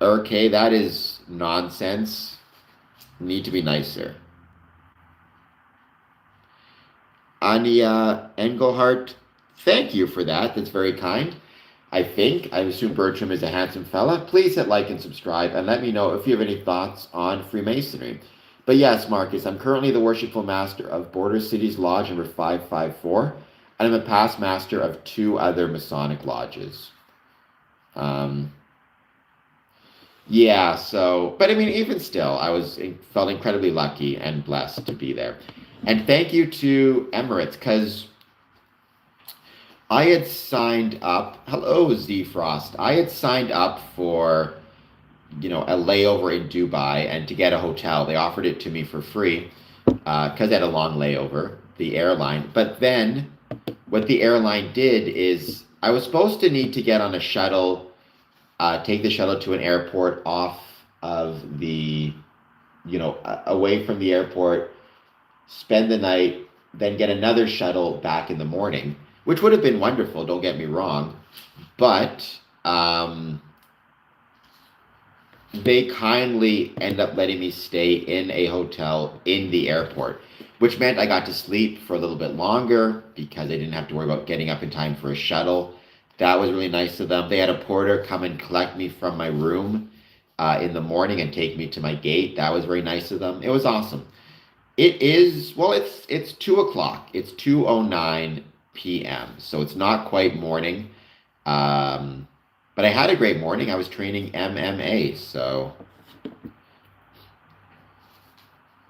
okay, that is nonsense. Need to be nicer. Anya Engelhart, thank you for that. That's very kind. I think. I assume Bertram is a handsome fella. Please hit like and subscribe and let me know if you have any thoughts on Freemasonry. But yes, Marcus, I'm currently the worshipful master of Border Cities Lodge number 554, and I'm a past master of two other Masonic lodges. Um, yeah, so, but I mean, even still, felt incredibly lucky and blessed to be there. And thank you to Emirates, because I had signed up. Hello, Z Frost. I had signed up for, a layover in Dubai, and to get a hotel, they offered it to me for free because I had a long layover, the airline. But then what the airline did is I was supposed to need to get on a shuttle, take the shuttle to an airport off of away from the airport, spend the night, then get another shuttle back in the morning, which would have been wonderful, don't get me wrong. But they kindly end up letting me stay in a hotel in the airport, which meant I got to sleep for a little bit longer because I didn't have to worry about getting up in time for a shuttle. That was really nice of them. They had a porter come and collect me from my room in the morning and take me to my gate. That was very nice of them. It was awesome. It is, well, it's 2 o'clock. It's 2:09 p.m. So it's not quite morning. But I had a great morning. I was training MMA, so.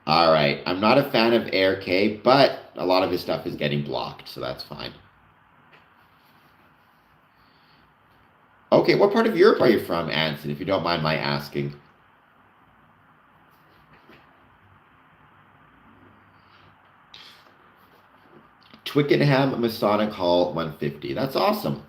All right. I'm not a fan of Air K, but a lot of his stuff is getting blocked, so that's fine. Okay, what part of Europe are you from, Anson, if you don't mind my asking? Twickenham Masonic Hall 150. That's awesome.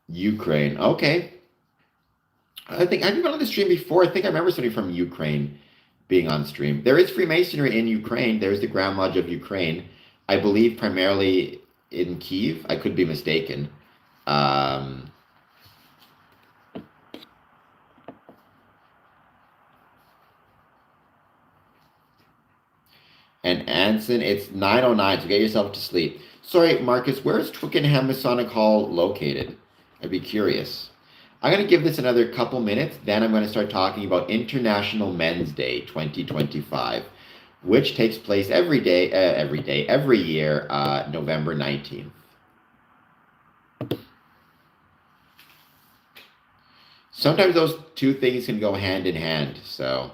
Ukraine. Okay. I think I've been on the stream before. I think I remember somebody from Ukraine being on stream. There is Freemasonry in Ukraine. There's the Grand Lodge of Ukraine. I believe primarily in Kiev. I could be mistaken. Um, and Anson, it's 9:09, so get yourself to sleep. Sorry, Marcus, where is Twickenham Masonic Hall located? I'd be curious. I'm going to give this another couple minutes, then I'm going to start talking about International Men's Day 2025, which takes place every year, November 19th. Sometimes those two things can go hand in hand, so.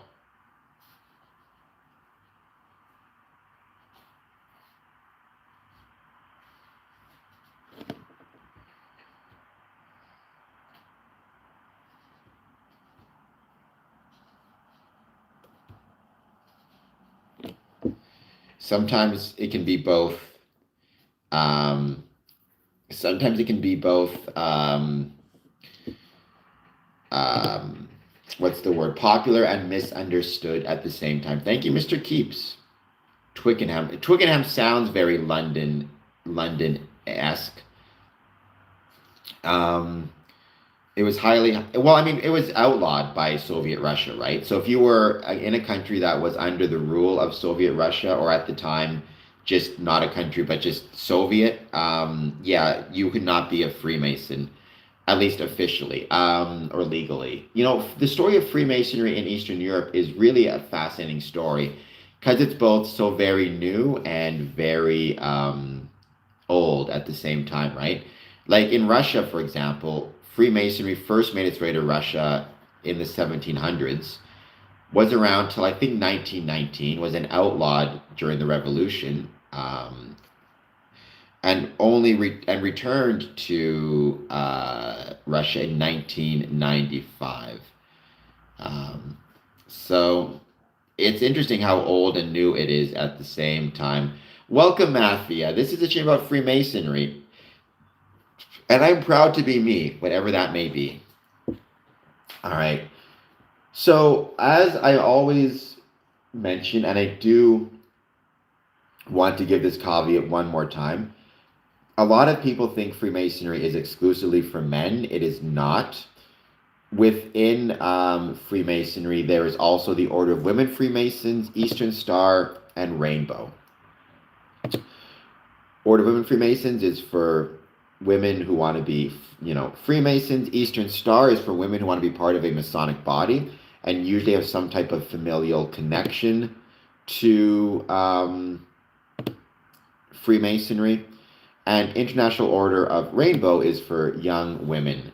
Sometimes it can be both. Um, sometimes it can be both. Um, what's the word? Popular and misunderstood at the same time. Thank you, Mr. Keeps. Twickenham. Twickenham sounds very London-esque. Um, it was well, I mean, it was outlawed by Soviet Russia, right? So if you were in a country that was under the rule of Soviet Russia, or at the time, just not a country, but just Soviet, yeah, you could not be a Freemason, at least officially, or legally. The story of Freemasonry in Eastern Europe is really a fascinating story. because it's both so very new and very old at the same time, right? Like in Russia, for example, Freemasonry first made its way to Russia in the 1700s, was around till I think 1919, was an outlawed during the revolution, and returned to Russia in 1995. Um, so it's interesting how old and new it is at the same time. Welcome, Mafia. This is a stream about Freemasonry, and I'm proud to be me, whatever that may be. All right. So, as I always mention, and I do want to give this caveat one more time, a lot of people think Freemasonry is exclusively for men. It is not. Within Freemasonry, there is also the Order of Women Freemasons, Eastern Star, and Rainbow. Order of Women Freemasons is for women who want to be, Freemasons. Eastern Star is for women who want to be part of a Masonic body and usually have some type of familial connection to Freemasonry. And International Order of Rainbow is for young women,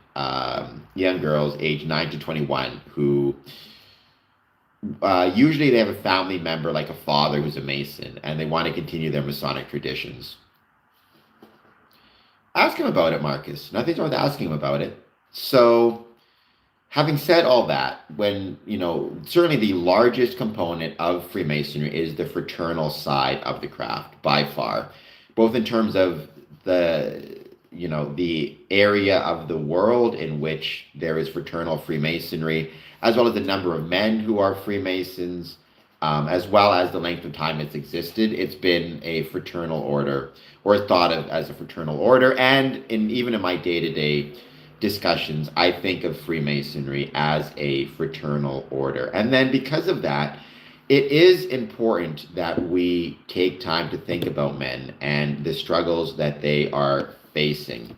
young girls aged 9 to 21 who usually they have a family member like a father who's a Mason and they want to continue their Masonic traditions. Ask him about it, Marcus. Nothing's wrong with asking him about it. So, having said all that, certainly the largest component of Freemasonry is the fraternal side of the craft by far, both in terms of the area of the world in which there is fraternal Freemasonry, as well as the number of men who are Freemasons, as well as the length of time it's existed. It's been a fraternal order, or thought of as a fraternal order, and even in my day-to-day discussions, I think of Freemasonry as a fraternal order. And then because of that, it is important that we take time to think about men and the struggles that they are facing.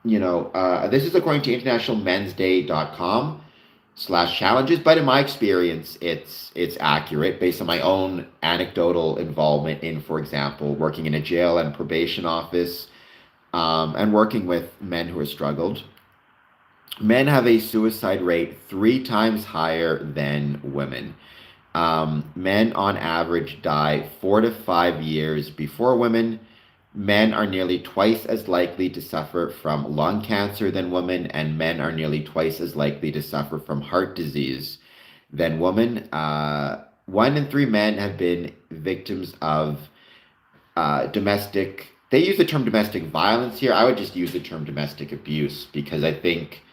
This is according to internationalmensday.com/challenges, but in my experience, it's accurate based on my own anecdotal involvement in, for example, working in a jail and probation office, and working with men who have struggled. Men have a suicide rate 3 times higher than women. Men on average die 4 to 5 years before women. Men are nearly twice as likely to suffer from lung cancer than women, and men are nearly twice as likely to suffer from heart disease than women. 1 in 3 men have been victims of domestic. They use the term domestic violence here. I would just use the term domestic abuse because I think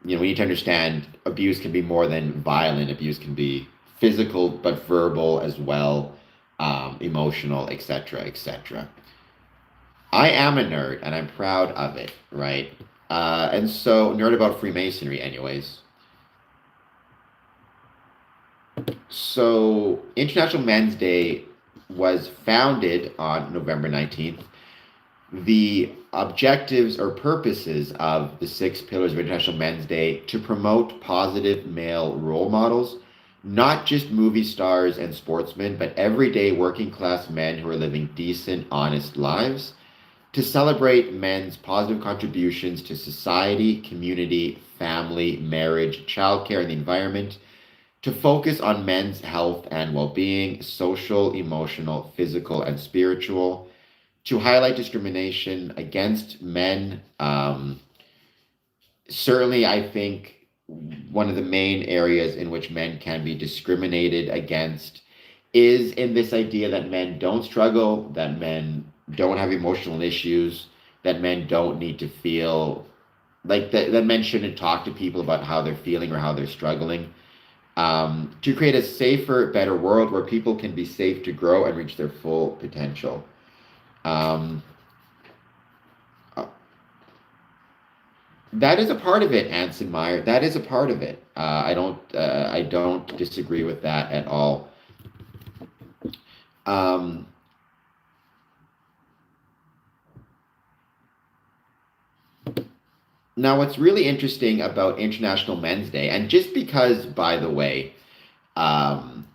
we need to understand abuse can be more than violent. Abuse can be physical, but verbal as well, emotional, etc., etc. I am a nerd, and I'm proud of it, right? And so, nerd about Freemasonry, anyways. So, International Men's Day was founded on November 19th. The objectives or purposes of the 6 pillars of International Men's Day to promote positive male role models, not just movie stars and sportsmen, but everyday working class men who are living decent, honest lives, to celebrate men's positive contributions to society, community, family, marriage, childcare, and the environment, to focus on men's health and well-being, social, emotional, physical, and spiritual, to highlight discrimination against men. Certainly, I think one of the main areas in which men can be discriminated against is in this idea that men don't struggle, that men don't have emotional issues, that men don't need to feel like that men shouldn't talk to people about how they're feeling or how they're struggling. To create a safer, better world where people can be safe to grow and reach their full potential. That is a part of it, Anson Meyer. That is a part of it. I don't disagree with that at all. Now, what's really interesting about International Men's Day, and just because, by the way, um,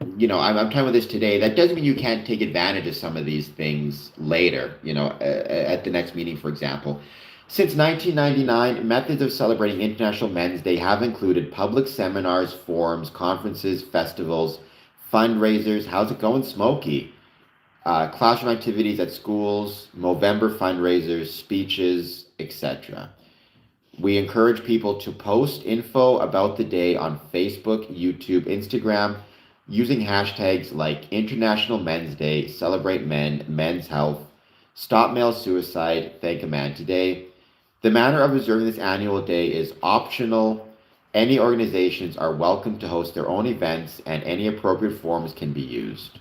I'm talking about this today. That doesn't mean you can't take advantage of some of these things later, at the next meeting, for example. Since 1999, methods of celebrating International Men's Day have included public seminars, forums, conferences, festivals, fundraisers. How's it going, Smokey? Classroom activities at schools, Movember fundraisers, speeches, etc. We encourage people to post info about the day on Facebook, YouTube, Instagram, using hashtags like International Men's Day, Celebrate Men, Men's Health, Stop Male Suicide, Thankamantoday. The manner of observing this annual day is optional. Any organizations are welcome to host their own events, and any appropriate forms can be used.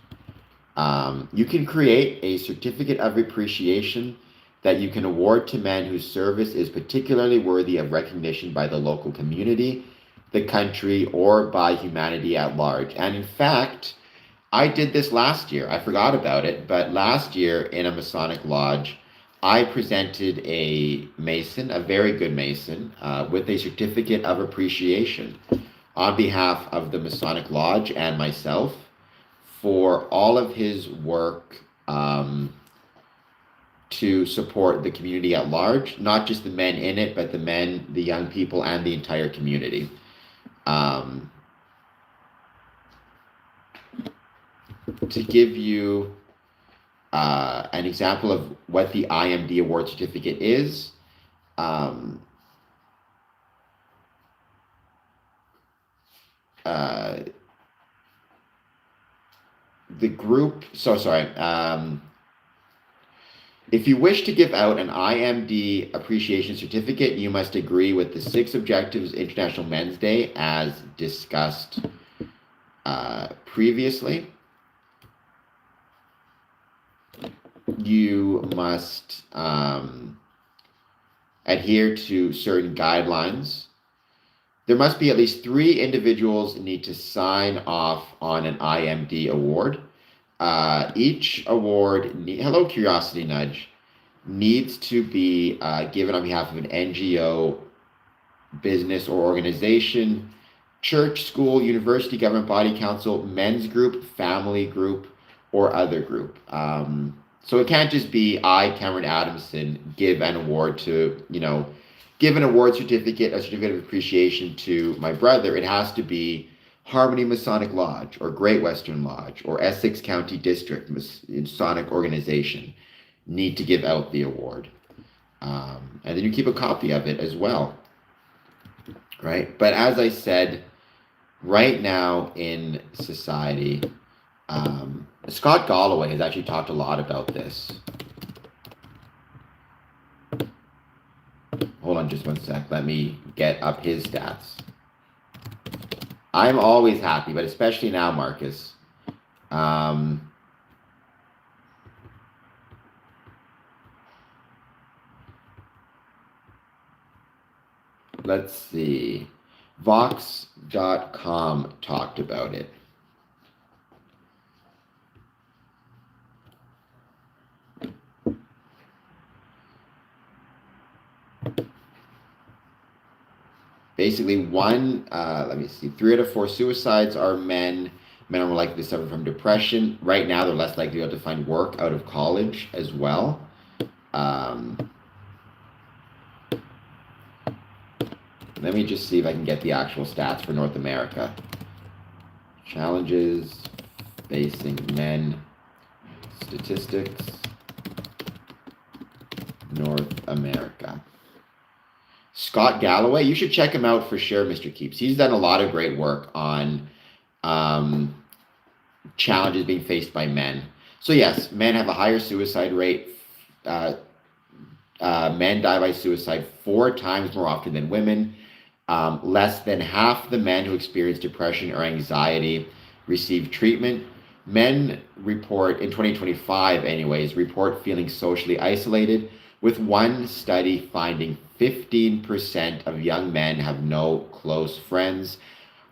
You can create a certificate of appreciation that you can award to men whose service is particularly worthy of recognition by the local community, the country, or by humanity at large. And in fact, I did this last year. I forgot about it, but last year in a Masonic lodge, I presented a Mason, a very good Mason, with a certificate of appreciation on behalf of the Masonic Lodge and myself for all of his work to support the community at large, not just the men in it, but the men, the young people, and the entire community. To give you an example of what the IMD award certificate is, the group, if you wish to give out an IMD appreciation certificate, you must agree with the 6 objectives of International Men's Day as discussed previously. You must adhere to certain guidelines. There must be at least 3 individuals need to sign off on an IMD award. Each award, hello Curiosity Nudge, needs to be given on behalf of an NGO, business or organization, church, school, university, government body, council, men's group, family group, or other group. So it can't just be I, Cameron Adamson, give an award to, give an award certificate, a certificate of appreciation to my brother. It has to be Harmony Masonic Lodge, or Great Western Lodge, or Essex County District Masonic Organization need to give out the award. And then you keep a copy of it as well, right? But as I said, right now in society, Scott Galloway has actually talked a lot about this. Hold on just one sec. Let me get up his stats. I'm always happy, but especially now, Marcus. Let's see. Vox.com talked about it. Basically, 3 out of 4 suicides are men. Men are more likely to suffer from depression. Right now, they're less likely to be able to find work out of college as well. Let me just see if I can get the actual stats for North America. Challenges facing men. Statistics. North America. Scott Galloway, you should check him out for sure, Mr. Keeps. He's done a lot of great work on challenges being faced by men. So yes, men have a higher suicide rate. Men die by suicide 4 times more often than women. Less than half the men who experience depression or anxiety receive treatment. Men report, in 2025 anyways, report feeling socially isolated, with one study finding 15% of young men have no close friends.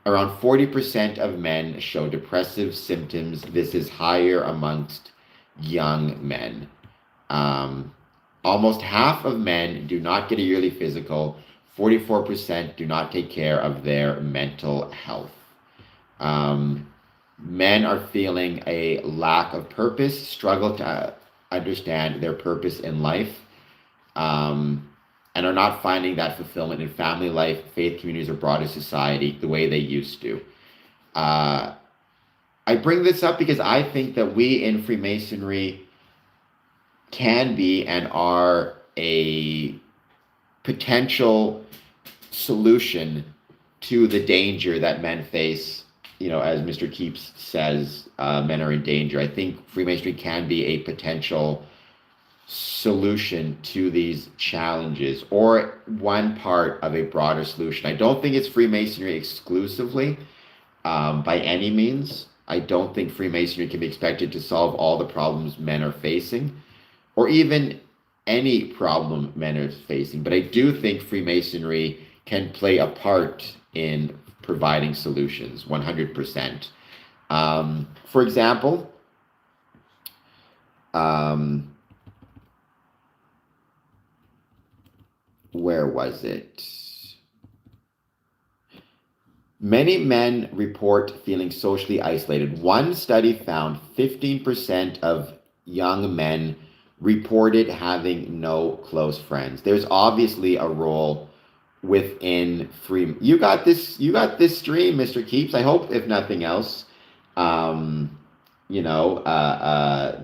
Around 40% of men show depressive symptoms. This is higher amongst young men. Almost half of men do not get a yearly physical. 44% do not take care of their mental health. Um, Men are feeling a lack of purpose, struggle to understand their purpose in life, um, and are not finding that fulfillment in family life, faith communities, or broader society the way they used to. Uh, I bring this up because I think that we in Freemasonry can be and are a potential solution to the danger that men face. As Mr. Keeps says, men are in danger. I think Freemasonry can be a potential solution to these challenges, or one part of a broader solution. I don't think it's Freemasonry exclusively, by any means. I don't think Freemasonry can be expected to solve all the problems men are facing, or even any problem men are facing. But I do think Freemasonry can play a part in providing solutions 100%. For example, um, where was it? Many men report feeling socially isolated. One study found 15% of young men reported having no close friends. There's obviously a role within free. You got this stream, Mr. Keeps. I hope, if nothing else,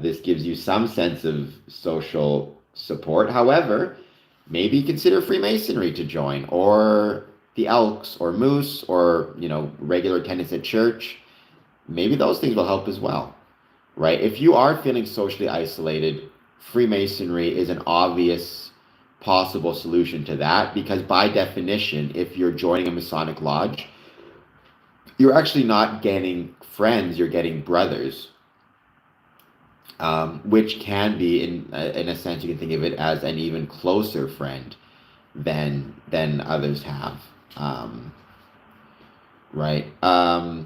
this gives you some sense of social support. However, maybe consider Freemasonry to join, or the Elks, or Moose, or regular attendance at church. Maybe those things will help as well, right? If you are feeling socially isolated, Freemasonry is an obvious possible solution to that, because by definition, if you're joining a Masonic lodge, you're actually not getting friends, you're getting brothers, which can be, in a sense, you can think of it as an even closer friend than others have, right? A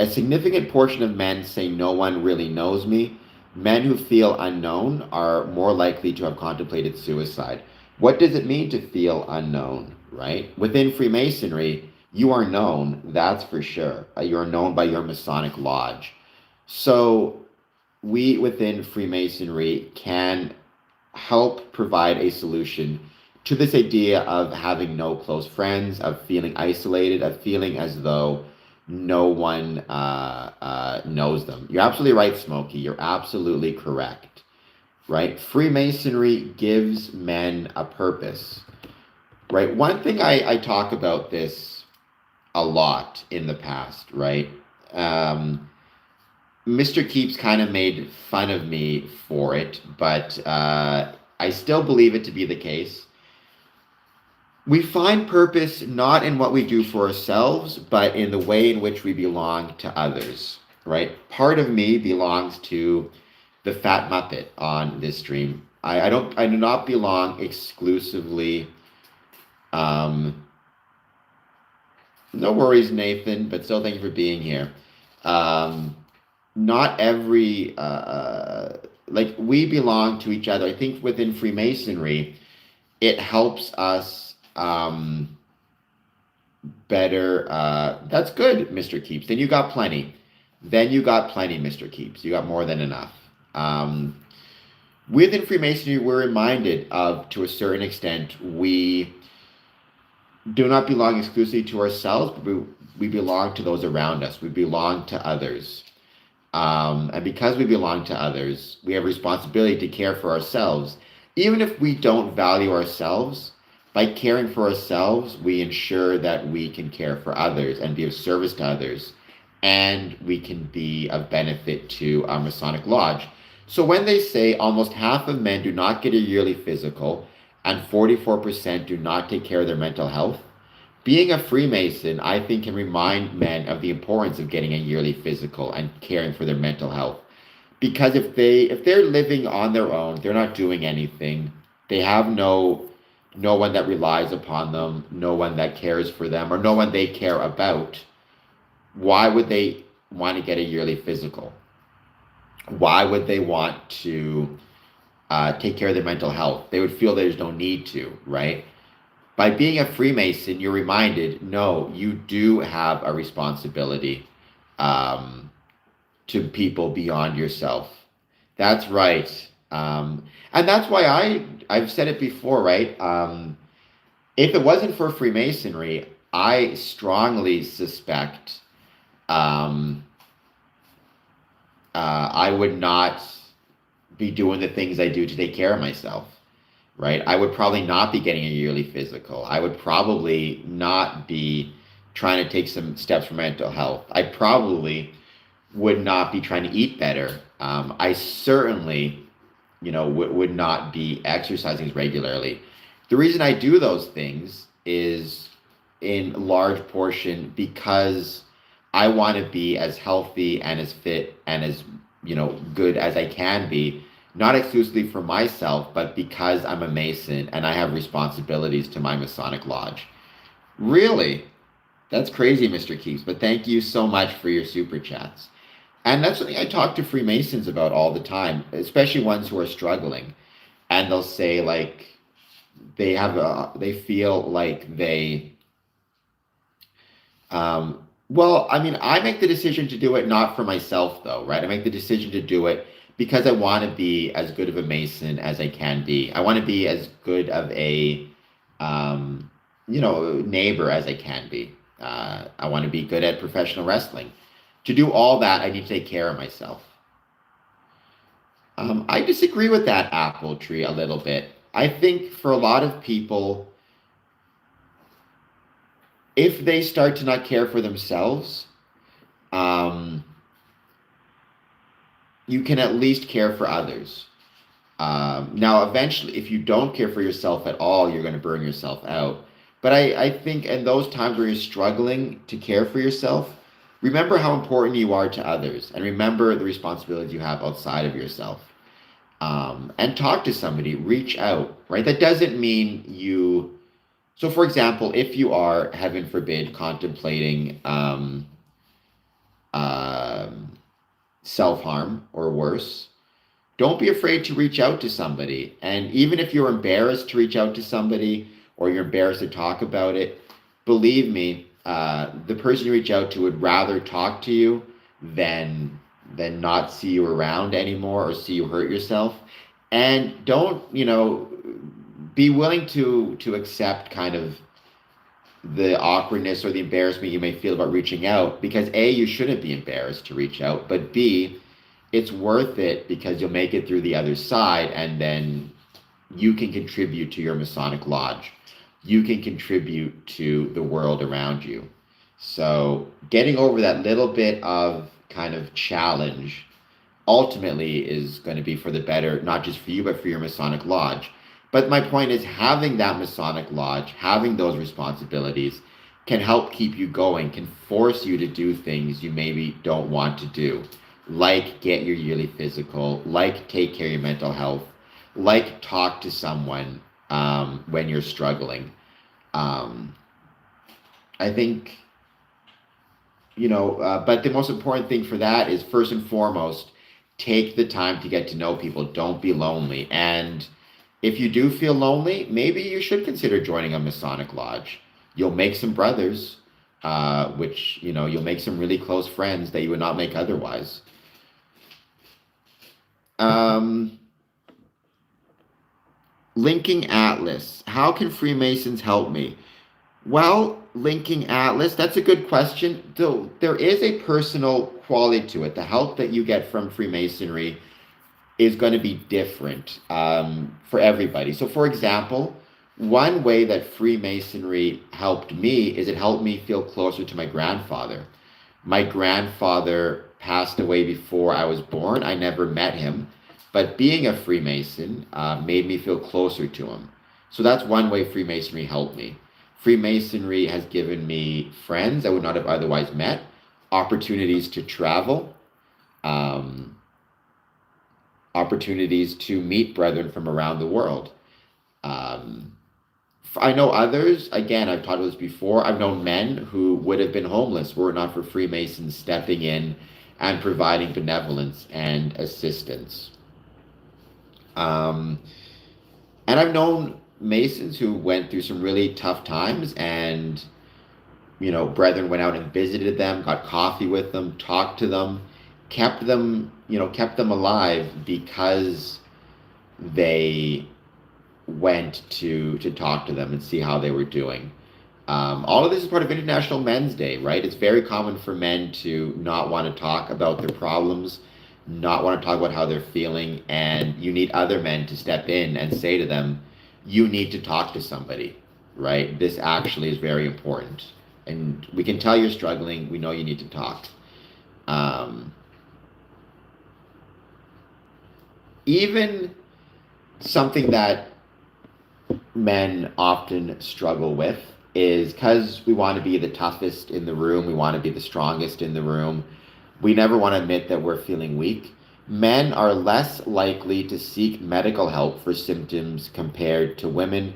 significant portion of men say no one really knows me. Men who feel unknown are more likely to have contemplated suicide. What does it mean to feel unknown, right? Within Freemasonry, you are known, that's for sure. You're known by your Masonic lodge. So we within Freemasonry can help provide a solution to this idea of having no close friends, of feeling isolated, of feeling as though no one knows them. You're absolutely right, Smokey. You're absolutely correct, right? Freemasonry gives men a purpose, right? One thing I talk about this a lot in the past, right? Mr. Keeps kind of made fun of me for it, but I still believe it to be the case. We find purpose not in what we do for ourselves, but in the way in which we belong to others, right? Part of me belongs to the Fat Muppet on this stream. I do not belong exclusively. No worries, Nathan, but still thank you for being here. Not every, like, we belong to each other. I think within Freemasonry, it helps us better. That's good, Mr. Keeps. Then you got plenty. Mr. Keeps. You got more than enough. Within Freemasonry, we're reminded of, to a certain extent, we do not belong exclusively to ourselves, but we belong to those around us. We belong to others. And because we belong to others, we have a responsibility to care for ourselves. Even if we don't value ourselves, by caring for ourselves, we ensure that we can care for others and be of service to others, and we can be of benefit to our Masonic Lodge. So when they say almost half of men do not get a yearly physical and 44% do not take care of their mental health, being a Freemason, I think, can remind men of the importance of getting a yearly physical and caring for their mental health. Because if they're living on their own, they're not doing anything, they have no one that relies upon them, no one that cares for them, or no one they care about, why would they want to get a yearly physical? Why would they want to take care of their mental health? They would feel there's no need to, right? By being a Freemason, you're reminded, no, you do have a responsibility um, to people beyond yourself. That's right. And that's why I've said it before, right? If it wasn't for Freemasonry, I strongly suspect um, I would not be doing the things I do to take care of myself, right? I would probably not be getting a yearly physical. I would probably not be trying to take some steps for mental health. I probably would not be trying to eat better. I certainly, would not be exercising regularly. The reason I do those things is in large portion because I want to be as healthy and as fit and as, good as I can be, not exclusively for myself, but because I'm a Mason and I have responsibilities to my Masonic Lodge. Really? That's crazy, Mr. Keeps, but thank you so much for your super chats. And that's something I talk to Freemasons about all the time, especially ones who are struggling. And they'll say like they feel like well, I mean, I make the decision to do it not for myself though, right? I make the decision to do it because I want to be as good of a Mason as I can be. I want to be as good of a neighbor as I can be. I want to be good at professional wrestling. To do all that, I need to take care of myself. I disagree with that apple tree a little bit. I think for a lot of people, if they start to not care for themselves, um, you can at least care for others. Now, eventually, if you don't care for yourself at all, you're going to burn yourself out. But I think in those times where you're struggling to care for yourself, remember how important you are to others and remember the responsibilities you have outside of yourself. And talk to somebody, reach out, right? That doesn't mean you. So, for example, if you are, heaven forbid, contemplating self harm or worse, don't be afraid to reach out to somebody. And even if you're embarrassed to reach out to somebody or you're embarrassed to talk about it, believe me, the person you reach out to would rather talk to you than not see you around anymore or see you hurt yourself. And don't, be willing to accept kind of the awkwardness or the embarrassment you may feel about reaching out because A, you shouldn't be embarrassed to reach out, but B, it's worth it because you'll make it through the other side and then you can contribute to your Masonic Lodge. You can contribute to the world around you. So getting over that little bit of kind of challenge ultimately is going to be for the better, not just for you, but for your Masonic Lodge. But my point is having that Masonic Lodge, having those responsibilities can help keep you going, can force you to do things you maybe don't want to do, like get your yearly physical, like take care of your mental health, like talk to someone when you're struggling. I think, but the most important thing for that is first and foremost, take the time to get to know people. Don't be lonely. And if you do feel lonely, maybe you should consider joining a Masonic Lodge. You'll make some brothers, which, you'll make some really close friends that you would not make otherwise. Linking Atlas. How can Freemasons help me? Well, linking Atlas, that's a good question. Though there is a personal quality to it. The help that you get from Freemasonry is going to be different for everybody. So, for example, one way that Freemasonry helped me is it helped me feel closer to my grandfather. My grandfather passed away before I was born. I never met him, but being a Freemason made me feel closer to him. So that's one way Freemasonry helped me. Freemasonry has given me friends I would not have otherwise met, opportunities to travel, opportunities to meet brethren from around the world. I know others, again, I've talked about this before, I've known men who would have been homeless were it not for Freemasons stepping in and providing benevolence and assistance. And I've known Masons who went through some really tough times, and brethren went out and visited them, got coffee with them, talked to them, kept them alive because they went to talk to them and see how they were doing. All of this is part of International Men's Day, right? It's very common for men to not want to talk about their problems, not want to talk about how they're feeling, and you need other men to step in and say to them, you need to talk to somebody, right? This actually is very important. And we can tell you're struggling. We know you need to talk. Even something that men often struggle with is because we want to be the toughest in the room, we want to be the strongest in the room, we never want to admit that we're feeling weak. Men are less likely to seek medical help for symptoms compared to women,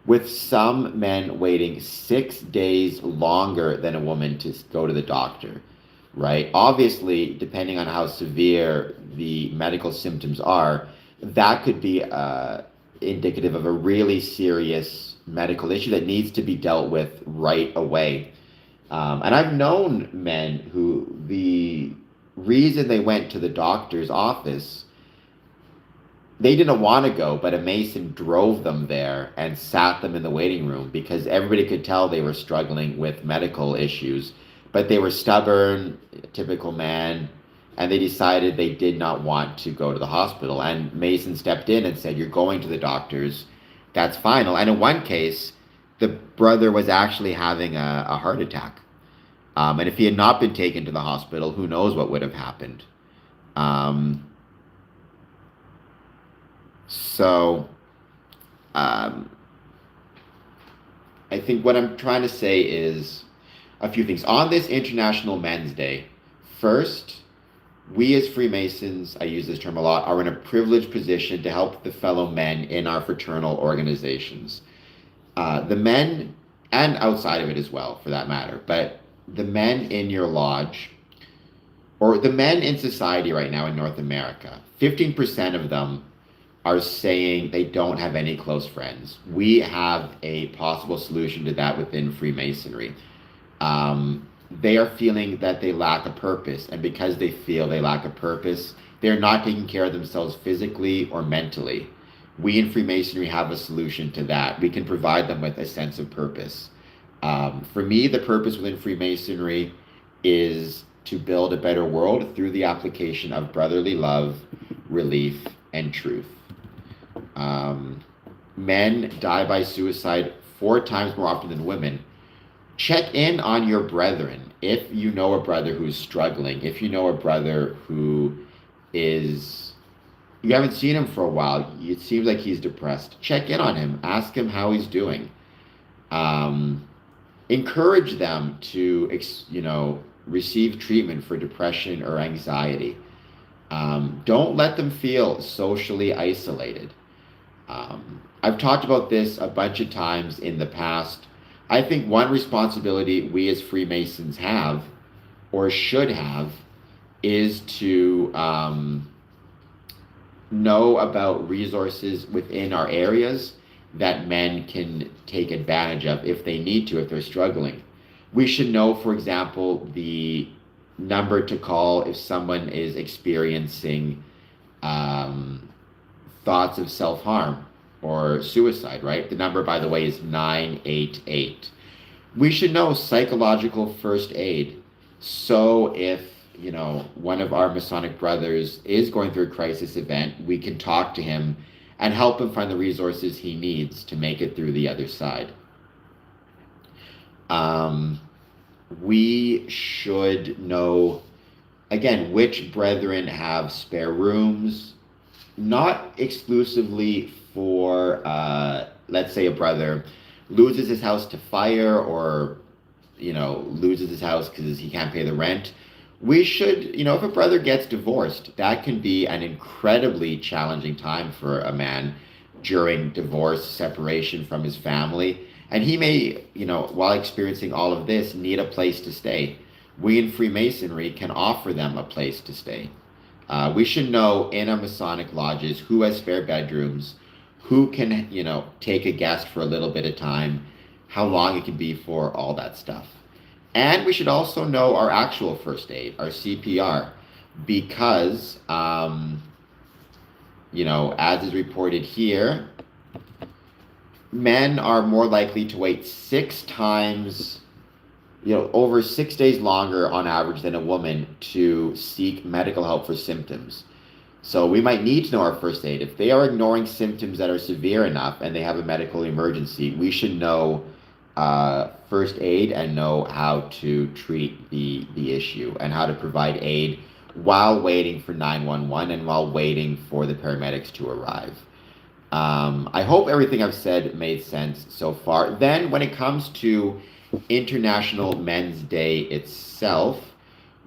with some men waiting 6 days longer than a woman to go to the doctor, right? Obviously, depending on how severe the medical symptoms are, that could be indicative of a really serious medical issue that needs to be dealt with right away. And I've known men who the reason they went to the doctor's office, they didn't want to go, but a Mason drove them there and sat them in the waiting room because everybody could tell they were struggling with medical issues, but they were stubborn, typical man, and they decided they did not want to go to the hospital. And Mason stepped in and said, you're going to the doctors, that's final. And in one case, the brother was actually having a heart attack. And if he had not been taken to the hospital, who knows what would have happened. So I think what I'm trying to say is a few things. On this International Men's Day, first, we as Freemasons, I use this term a lot, are in a privileged position to help the fellow men in our fraternal organizations. The men, and outside of it as well, for that matter, but the men in your lodge, or the men in society right now in North America, 15% of them are saying they don't have any close friends. We have a possible solution to that within Freemasonry. They are feeling that they lack a purpose, and because they feel they lack a purpose, they're not taking care of themselves physically or mentally. We in Freemasonry have a solution to that. We can provide them with a sense of purpose. For me, the purpose within Freemasonry is to build a better world through the application of brotherly love, relief, and truth. Men die by suicide 4 times more often than women. Check in on your brethren. If you know a brother who's struggling, if you know a brother who is, you haven't seen him for a while, it seems like he's depressed, check in on him. Ask him how he's doing. Encourage them to, receive treatment for depression or anxiety. Don't let them feel socially isolated. I've talked about this a bunch of times in the past. I think one responsibility we as Freemasons have, or should have, is to know about resources within our areas that men can take advantage of if they need to, if they're struggling. We should know, for example, the number to call if someone is experiencing thoughts of self-harm or suicide, right? The number, by the way, is 988. We should know psychological first aid. So if, one of our Masonic brothers is going through a crisis event, we can talk to him and help him find the resources he needs to make it through the other side. We should know, again, which brethren have spare rooms, not exclusively for, let's say a brother loses his house to fire or, loses his house because he can't pay the rent. We should, if a brother gets divorced, that can be an incredibly challenging time for a man during divorce, separation from his family. And he may, while experiencing all of this, need a place to stay. We in Freemasonry can offer them a place to stay. We should know in our Masonic lodges who has spare bedrooms, who can, take a guest for a little bit of time, how long it can be for, all that stuff. And we should also know our actual first aid, our CPR, because, as is reported here, men are more likely to wait 6 times, over 6 days longer on average than a woman to seek medical help for symptoms. So we might need to know our first aid. If they are ignoring symptoms that are severe enough and they have a medical emergency, we should know first aid and know how to treat the issue and how to provide aid while waiting for 911 and while waiting for the paramedics to arrive. I hope everything I've said made sense so far. Then when it comes to International Men's Day itself,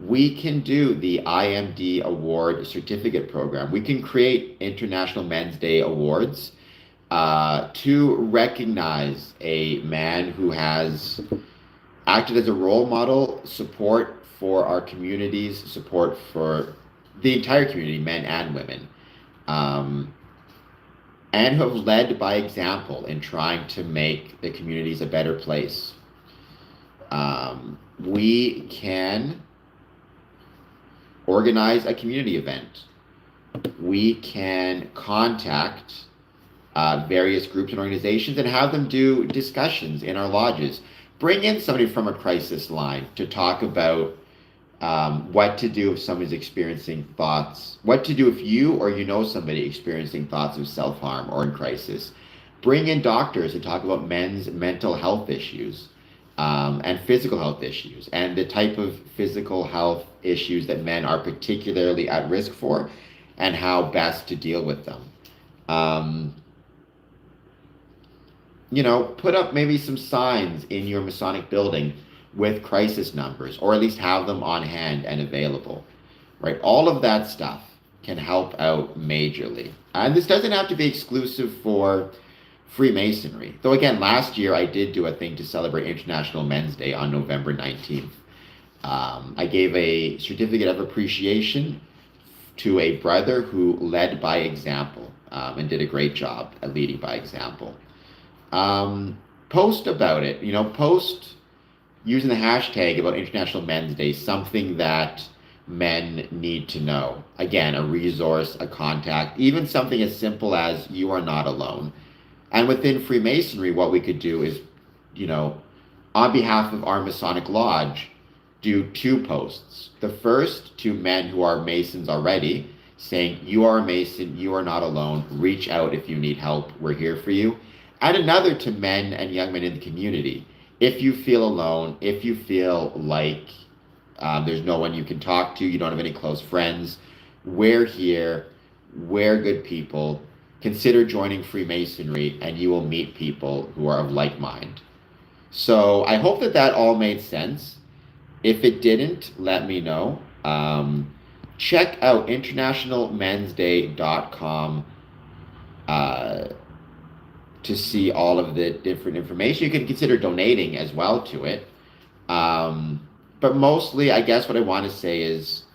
we can do the IMD Award Certificate Program. We can create International Men's Day Awards to recognize a man who has acted as a role model, support for our communities, support for the entire community, men and women, and who have led by example in trying to make the communities a better place. We can organize a community event. We can contact various groups and organizations and have them do discussions in our lodges. Bring in somebody from a crisis line to talk about what to do if somebody's experiencing thoughts, what to do if you or somebody experiencing thoughts of self-harm or in crisis. Bring in doctors to talk about men's mental health issues and physical health issues and the type of physical health issues that men are particularly at risk for and how best to deal with them. Put up maybe some signs in your Masonic building with crisis numbers, or at least have them on hand and available, right? All of that stuff can help out majorly. And this doesn't have to be exclusive for Freemasonry. Though again, last year I did do a thing to celebrate International Men's Day on November 19th. I gave a certificate of appreciation to a brother who led by example and did a great job at leading by example. Post about it, post using the hashtag about International Men's Day, something that men need to know. Again, a resource, a contact, even something as simple as you are not alone. And within Freemasonry, what we could do is, on behalf of our Masonic Lodge, do 2 posts. The first to men who are Masons already, saying, you are a Mason, you are not alone, reach out if you need help, we're here for you. And another to men and young men in the community. If you feel alone, if you feel like there's no one you can talk to, you don't have any close friends, we're here, we're good people. Consider joining Freemasonry and you will meet people who are of like mind. So I hope that all made sense. If it didn't, let me know. Check out internationalmensday.com to see all of the different information. You can consider donating as well to it. But mostly, I guess what I want to say is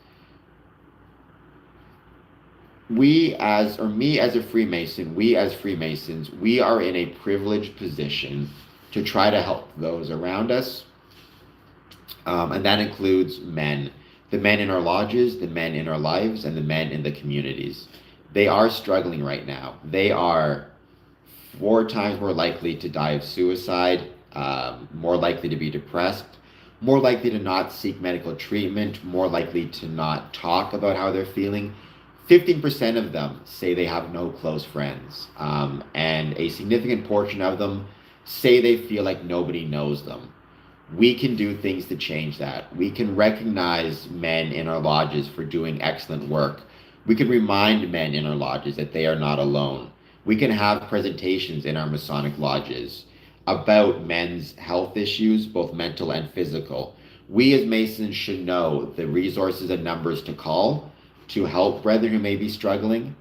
me as a Freemason, we as Freemasons, we are in a privileged position to try to help those around us. And that includes men, the men in our lodges, the men in our lives, and the men in the communities. They are struggling right now. They are 4 times more likely to die of suicide, more likely to be depressed, more likely to not seek medical treatment, more likely to not talk about how they're feeling. 15% of them say they have no close friends, and a significant portion of them say they feel like nobody knows them. We can do things to change that. We can recognize men in our lodges for doing excellent work. We can remind men in our lodges that they are not alone. We can have presentations in our Masonic lodges about men's health issues, both mental and physical. We as Masons should know the resources and numbers to call to help brethren who may be struggling.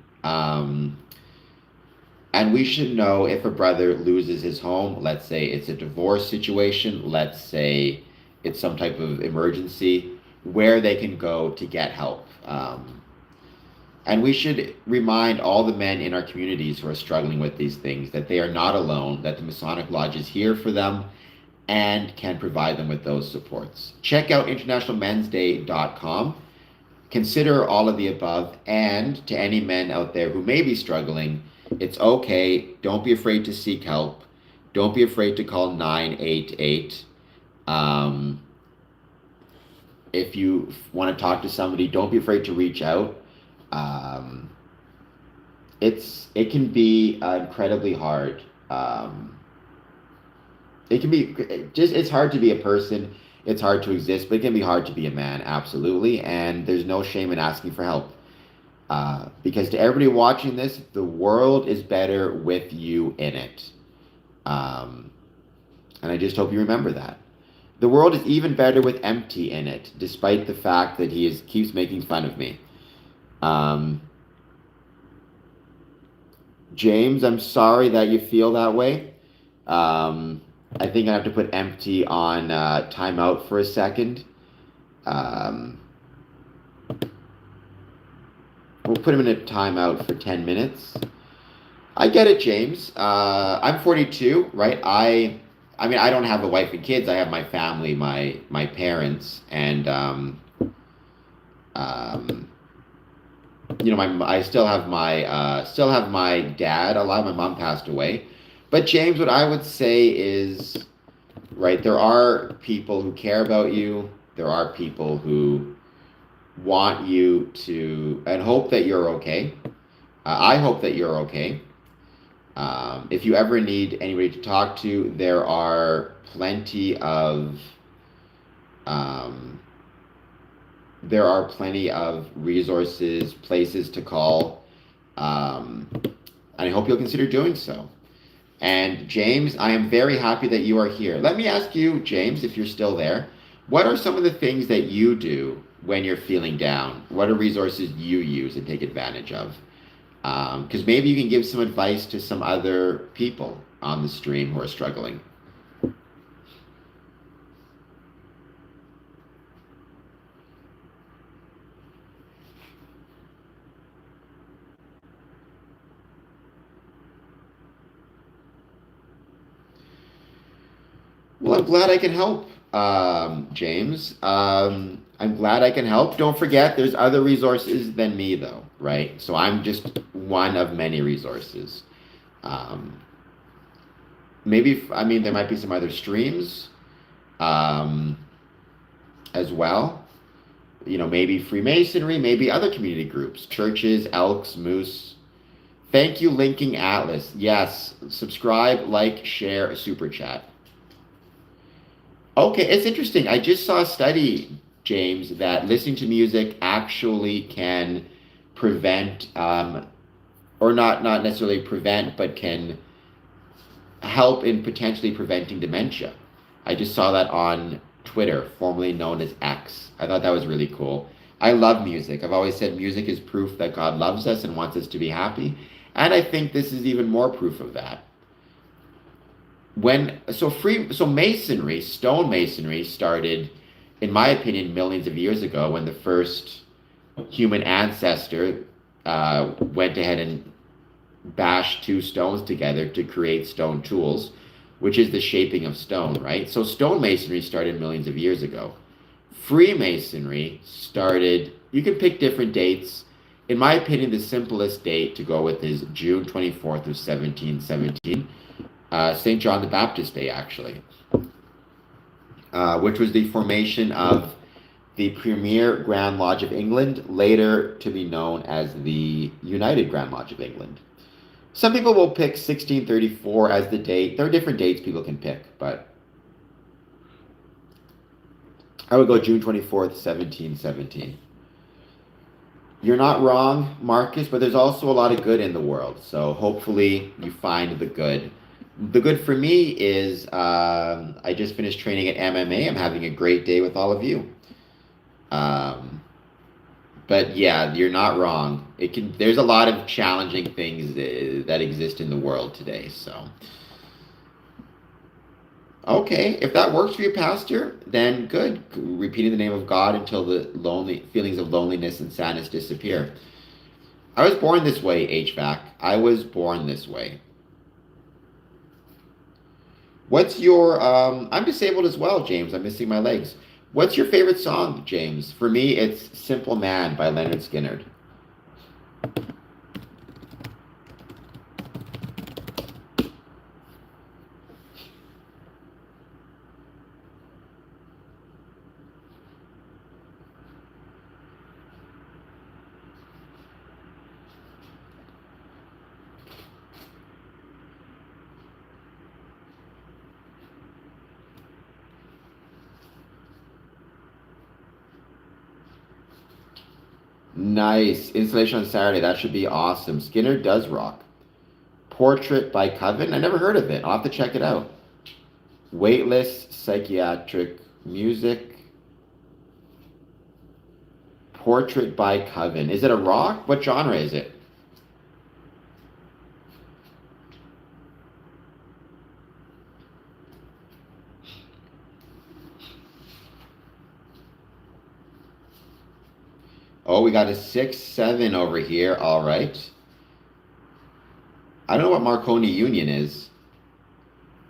And we should know if a brother loses his home, let's say it's a divorce situation, let's say it's some type of emergency, where they can go to get help. And we should remind all the men in our communities who are struggling with these things that they are not alone, that the Masonic Lodge is here for them and can provide them with those supports. Check out internationalmensday.com. Consider all of the above, and to any men out there who may be struggling, it's okay. Don't be afraid to seek help. Don't be afraid to call 988. Um, if you want to talk to somebody, don't be afraid to reach out. Um, it can be incredibly hard. It can be just it's hard to be a person. It's hard to exist, but it can be hard to be a man, absolutely. And there's no shame in asking for help. Because to everybody watching this, the world is better with you in it. Um, and I just hope you remember that. The world is even better with empty in it, despite the fact that keeps making fun of me. Um, James, I'm sorry that you feel that way. I think I have to put empty on timeout for a second. Um, we'll put him in a timeout for 10 minutes. I get it, James. I'm 42, right? I mean, I don't have a wife and kids. I have my family, my parents, and I still have my dad alive. My mom passed away. But James, what I would say is, right, there are people who care about you. There are people who want you to, and hope that you're okay. I hope that you're okay. If you ever need anybody to talk to, there are plenty of resources, places to call, and I hope you'll consider doing so. And James, I am very happy that you are here. Let me ask you, James, if you're still there, what are some of the things that you do when you're feeling down? What are resources you use and take advantage of? Because maybe you can give some advice to some other people on the stream who are struggling. Well, I'm glad I can help, James. I'm glad I can help. Don't forget, there's other resources than me, though, right? So I'm just one of many resources. Um, I mean, there might be some other streams um, as well. Maybe Freemasonry, maybe other community groups, churches, Elks, Moose. Thank you, Linking Atlas. Yes, subscribe, like, share, super chat. Okay, it's interesting. I just saw a study, James, that listening to music actually can prevent, or not necessarily prevent, but can help in potentially preventing dementia. I just saw that on Twitter, formerly known as X. I thought that was really cool. I love music. I've always said music is proof that God loves us and wants us to be happy. And I think this is even more proof of that. Masonry, stone masonry started, in my opinion, millions of years ago when the first human ancestor went ahead and bashed two stones together to create stone tools, which is the shaping of stone, right? So stone masonry started millions of years ago. Freemasonry started, you can pick different dates. In my opinion, the simplest date to go with is June 24th of 1717. St. John the Baptist Day, actually, which was the formation of the premier Grand Lodge of England, later to be known as the United Grand Lodge of England. Some people will pick 1634 as the date. There are different dates people can pick, but I would go June 24th, 1717. You're not wrong, Marcus, but there's also a lot of good in the world, so hopefully you find the good. The good for me is I just finished training at MMA. I'm having a great day with all of you. But yeah, you're not wrong. There's a lot of challenging things that exist in the world today. So, okay, if that works for you, Pastor, then good. Repeating the name of God until the feelings of loneliness and sadness disappear. I was born this way, HVAC. I was born this way. What's your I'm disabled as well, James. I'm missing my legs. What's your favorite song, James? For me, it's Simple Man by Leonard Skinner. Nice. Installation on Saturday. That should be awesome. Skinner does rock. Portrait by Coven. I never heard of it. I'll have to check it out. Weightless psychiatric music. Portrait by Coven. Is it a rock? What genre is it? Oh, we got a 6-7 over here. All right. I don't know what Marconi Union is.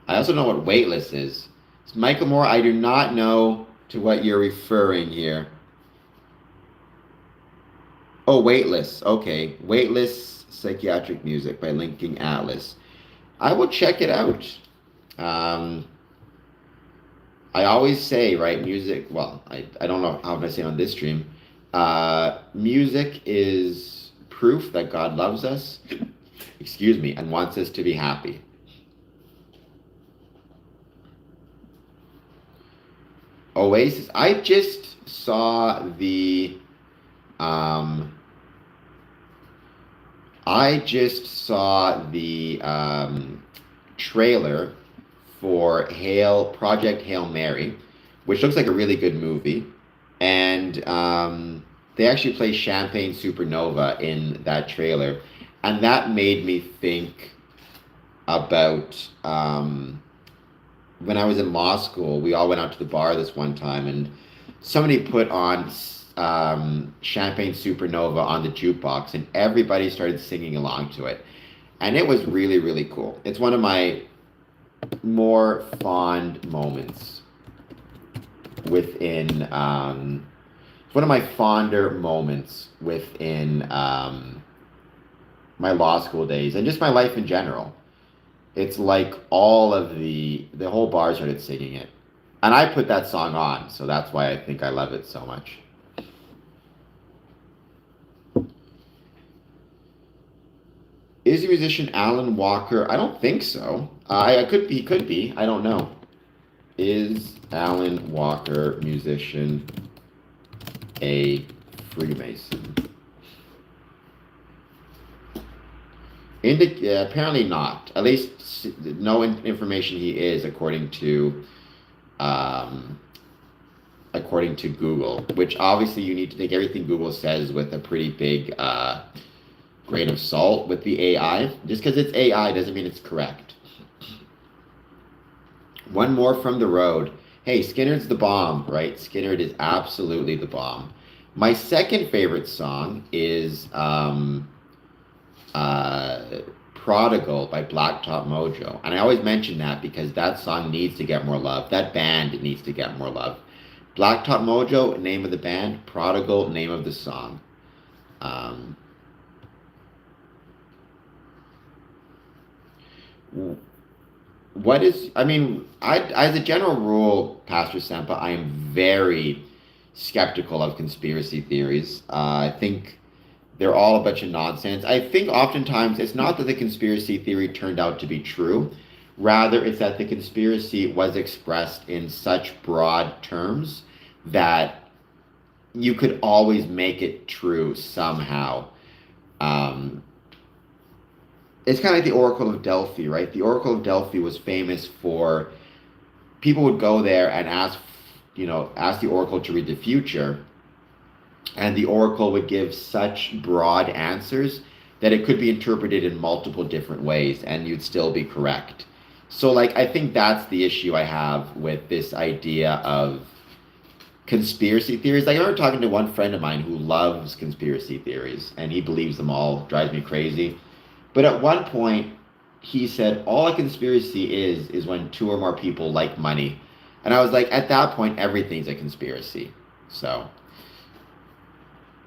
I also know what Weightless is. Michael Moore, I do not know to what you're referring here. Oh, Weightless. Okay. Weightless Psychiatric Music by Linking Atlas. I will check it out. Um, I always say, right, music, well, I don't know how to say it on this stream. Music is proof that God loves us, excuse me, and wants us to be happy. Oasis, um, I just saw the trailer for Project Hail Mary, which looks like a really good movie. And they actually play Champagne Supernova in that trailer. And that made me think about when I was in law school, we all went out to the bar this one time, and somebody put on Champagne Supernova on the jukebox, and everybody started singing along to it. And it was really, really cool. It's one of my more fond moments within one of my fonder moments within my law school days and just my life in general. It's like all of the whole bar started singing it. And I put that song on, so that's why I think I love it so much. Is the musician Alan Walker? I don't think so. I could be, he could be. I don't know. Is Alan Walker musician a Freemason? Apparently not. At least no information he is, according to Google. Which obviously you need to take everything Google says with a pretty big grain of salt with the AI. Just because it's AI doesn't mean it's correct. One more from the road. Hey, Skinner's the bomb, right? Skinner is absolutely the bomb. My second favorite song is Prodigal by Blacktop Mojo. And I always mention that because that song needs to get more love. That band needs to get more love. Blacktop Mojo, name of the band. Prodigal, name of the song. As a general rule, Pastor Sempa, I am very skeptical of conspiracy theories. I think they're all a bunch of nonsense. I think oftentimes it's not that the conspiracy theory turned out to be true. Rather, it's that the conspiracy was expressed in such broad terms that you could always make it true somehow. Um, it's kind of like the Oracle of Delphi, right? The Oracle of Delphi was famous for people would go there and ask the Oracle to read the future, and the Oracle would give such broad answers that it could be interpreted in multiple different ways, and you'd still be correct. So, like, I think that's the issue I have with this idea of conspiracy theories. Like I remember talking to one friend of mine who loves conspiracy theories, and he believes them all. Drives me crazy. But at one point, he said all a conspiracy is when two or more people like money, and I was like, at that point, everything's a conspiracy. So,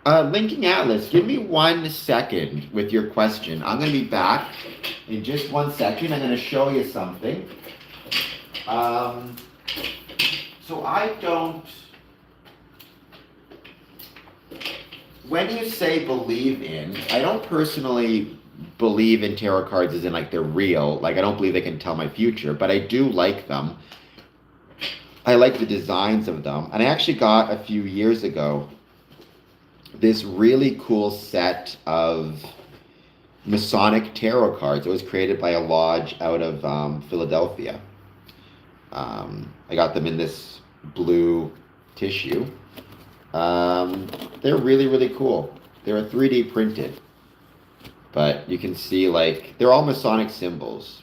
linking Atlas, give me 1 second with your question. I'm going to be back in just 1 second. I'm going to show you something. So I don't. When you say believe in, I don't personally believe in tarot cards as in like they're real. Like I don't believe they can tell my future, but I do like them. I like the designs of them. And I actually got a few years ago this really cool set of Masonic tarot cards. It was created by a lodge out of Philadelphia. I got them in this blue tissue. They're really, really cool. They're 3D printed. But you can see, like, they're all Masonic symbols.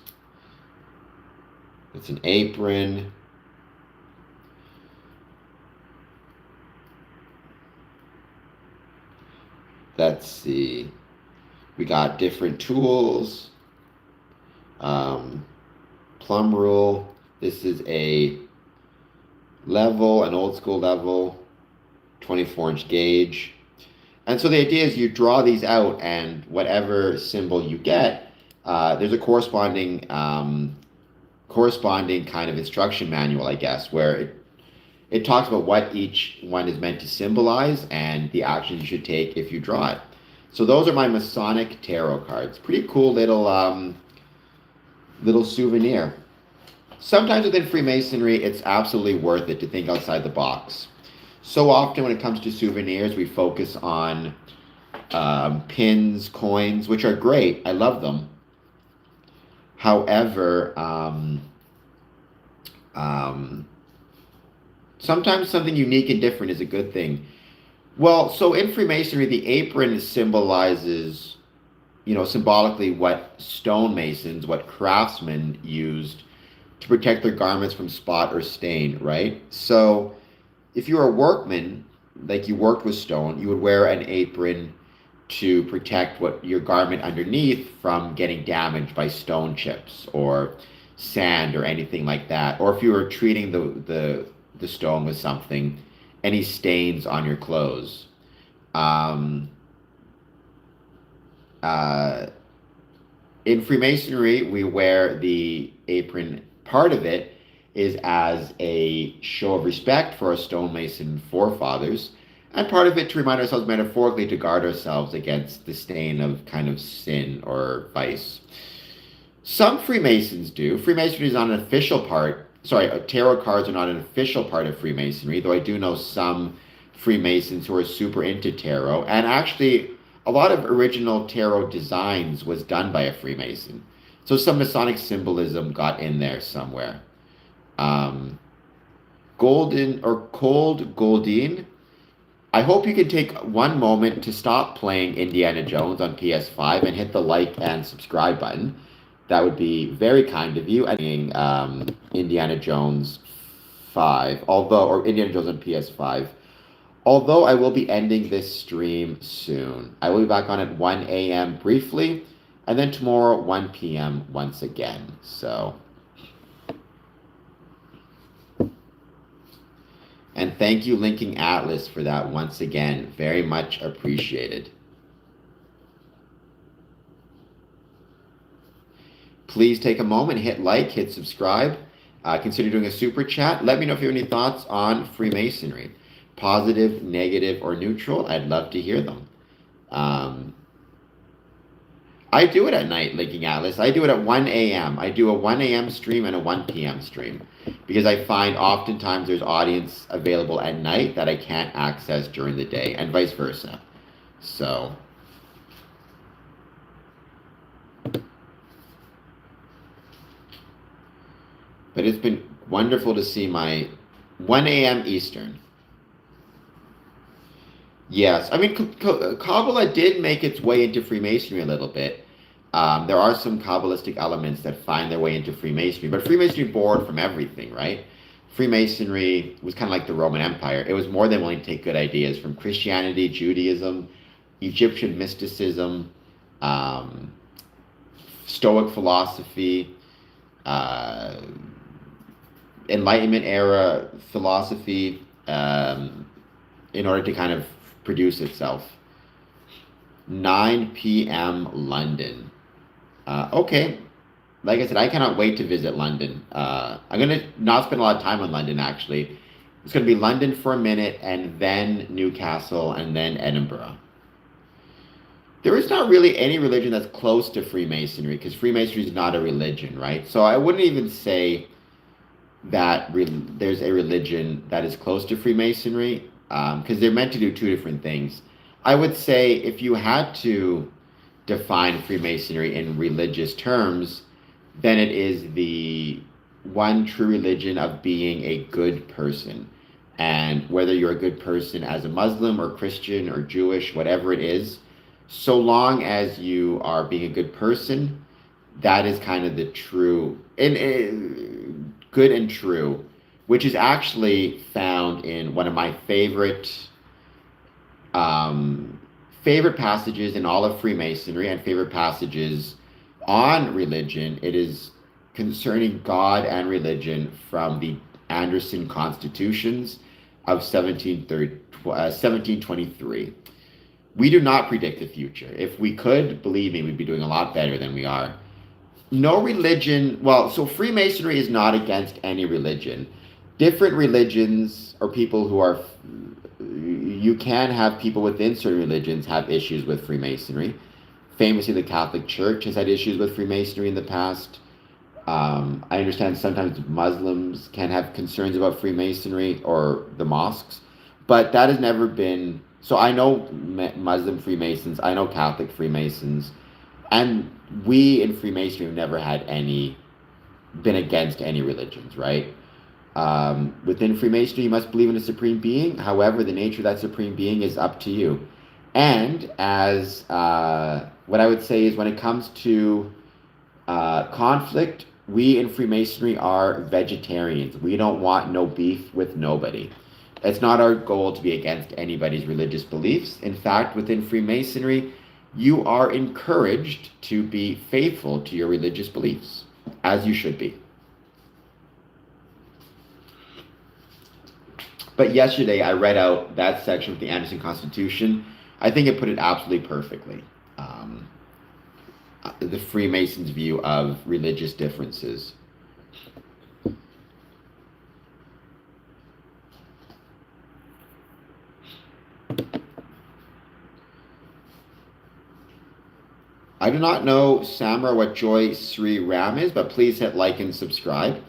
It's an apron. Let's see. We got different tools. Plum rule. This is a level, an old school level, 24-inch gauge. And so the idea is you draw these out, and whatever symbol you get, there's a corresponding kind of instruction manual, I guess, where it talks about what each one is meant to symbolize and the actions you should take if you draw it. So those are my Masonic tarot cards. Pretty cool little souvenir. Sometimes within Freemasonry, it's absolutely worth it to think outside the box. So often when it comes to souvenirs, we focus on pins, coins, which are great. I love them. However, sometimes something unique and different is a good thing. Well, so in Freemasonry, the apron symbolizes, symbolically what stonemasons, what craftsmen used to protect their garments from spot or stain, right? So if you were a workman, like you worked with stone, you would wear an apron to protect your garment underneath from getting damaged by stone chips or sand or anything like that. Or if you were treating the stone with something, any stains on your clothes. In Freemasonry, we wear the apron. Part of it is as a show of respect for our stonemason forefathers, and part of it to remind ourselves metaphorically to guard ourselves against the stain of kind of sin or vice. Some Freemasons do. Freemasonry is not an official part. Tarot cards are not an official part of Freemasonry, though I do know some Freemasons who are super into tarot. And actually, a lot of original tarot designs was done by a Freemason. So some Masonic symbolism got in there somewhere. Golden or Cold Goldine, I hope you can take one moment to stop playing Indiana Jones on PS5 and hit the like and subscribe button. That would be very kind of you. Indiana Jones 5, or Indiana Jones on PS5. Although I will be ending this stream soon. I will be back on at 1 a.m. briefly, and then tomorrow 1 p.m. once again. So, and thank you, Linking Atlas, for that once again. Very much appreciated. Please take a moment, hit like, hit subscribe. Consider doing a super chat. Let me know if you have any thoughts on Freemasonry. Positive, negative, or neutral. I'd love to hear them. I do it at night, Linking Atlas. I do it at 1 a.m. I do a 1 a.m. stream and a 1 p.m. stream because I find oftentimes there's audience available at night that I can't access during the day, and vice versa. So, but it's been wonderful to see my 1 a.m. Eastern. Yes, I mean, Kabbalah did make its way into Freemasonry a little bit. There are some Kabbalistic elements that find their way into Freemasonry, but Freemasonry borrowed from everything, right? Freemasonry was kind of like the Roman Empire. It was more than willing to take good ideas from Christianity, Judaism, Egyptian mysticism, um, Stoic philosophy, uh, Enlightenment era philosophy, in order to kind of produce itself. 9 p.m. London. Okay. Like I said, I cannot wait to visit London. I'm going to not spend a lot of time in London, actually. It's going to be London for a minute, and then Newcastle, and then Edinburgh. There is not really any religion that's close to Freemasonry, because Freemasonry is not a religion, right? So I wouldn't even say that there's a religion that is close to Freemasonry, because they're meant to do two different things. I would say if you had to define Freemasonry in religious terms, then it is the one true religion of being a good person. And whether you're a good person as a Muslim or Christian or Jewish, whatever it is, so long as you are being a good person, that is kind of the true, and good and true, which is actually found in one of my favorite passages in all of Freemasonry and favorite passages on religion. It is concerning God and religion from the Anderson Constitutions of 1723. We do not predict the future. If we could, believe me, we'd be doing a lot better than we are. No religion, well, so Freemasonry is not against any religion. Different religions or people who are, you can have people within certain religions have issues with Freemasonry. Famously, the Catholic Church has had issues with Freemasonry in the past. I understand sometimes Muslims can have concerns about Freemasonry or the mosques, but that has never been. So I know Muslim Freemasons, I know Catholic Freemasons, and we in Freemasonry have never had been against any religions, right? Within Freemasonry, you must believe in a supreme being. However, the nature of that supreme being is up to you. And as what I would say is when it comes to conflict, we in Freemasonry are vegetarians. We don't want no beef with nobody. It's not our goal to be against anybody's religious beliefs. In fact, within Freemasonry, you are encouraged to be faithful to your religious beliefs, as you should be. But yesterday, I read out that section of the Anderson Constitution. I think it put it absolutely perfectly. The Freemasons' view of religious differences. I do not know, Samra, what Joy Sri Ram is, but please hit like and subscribe.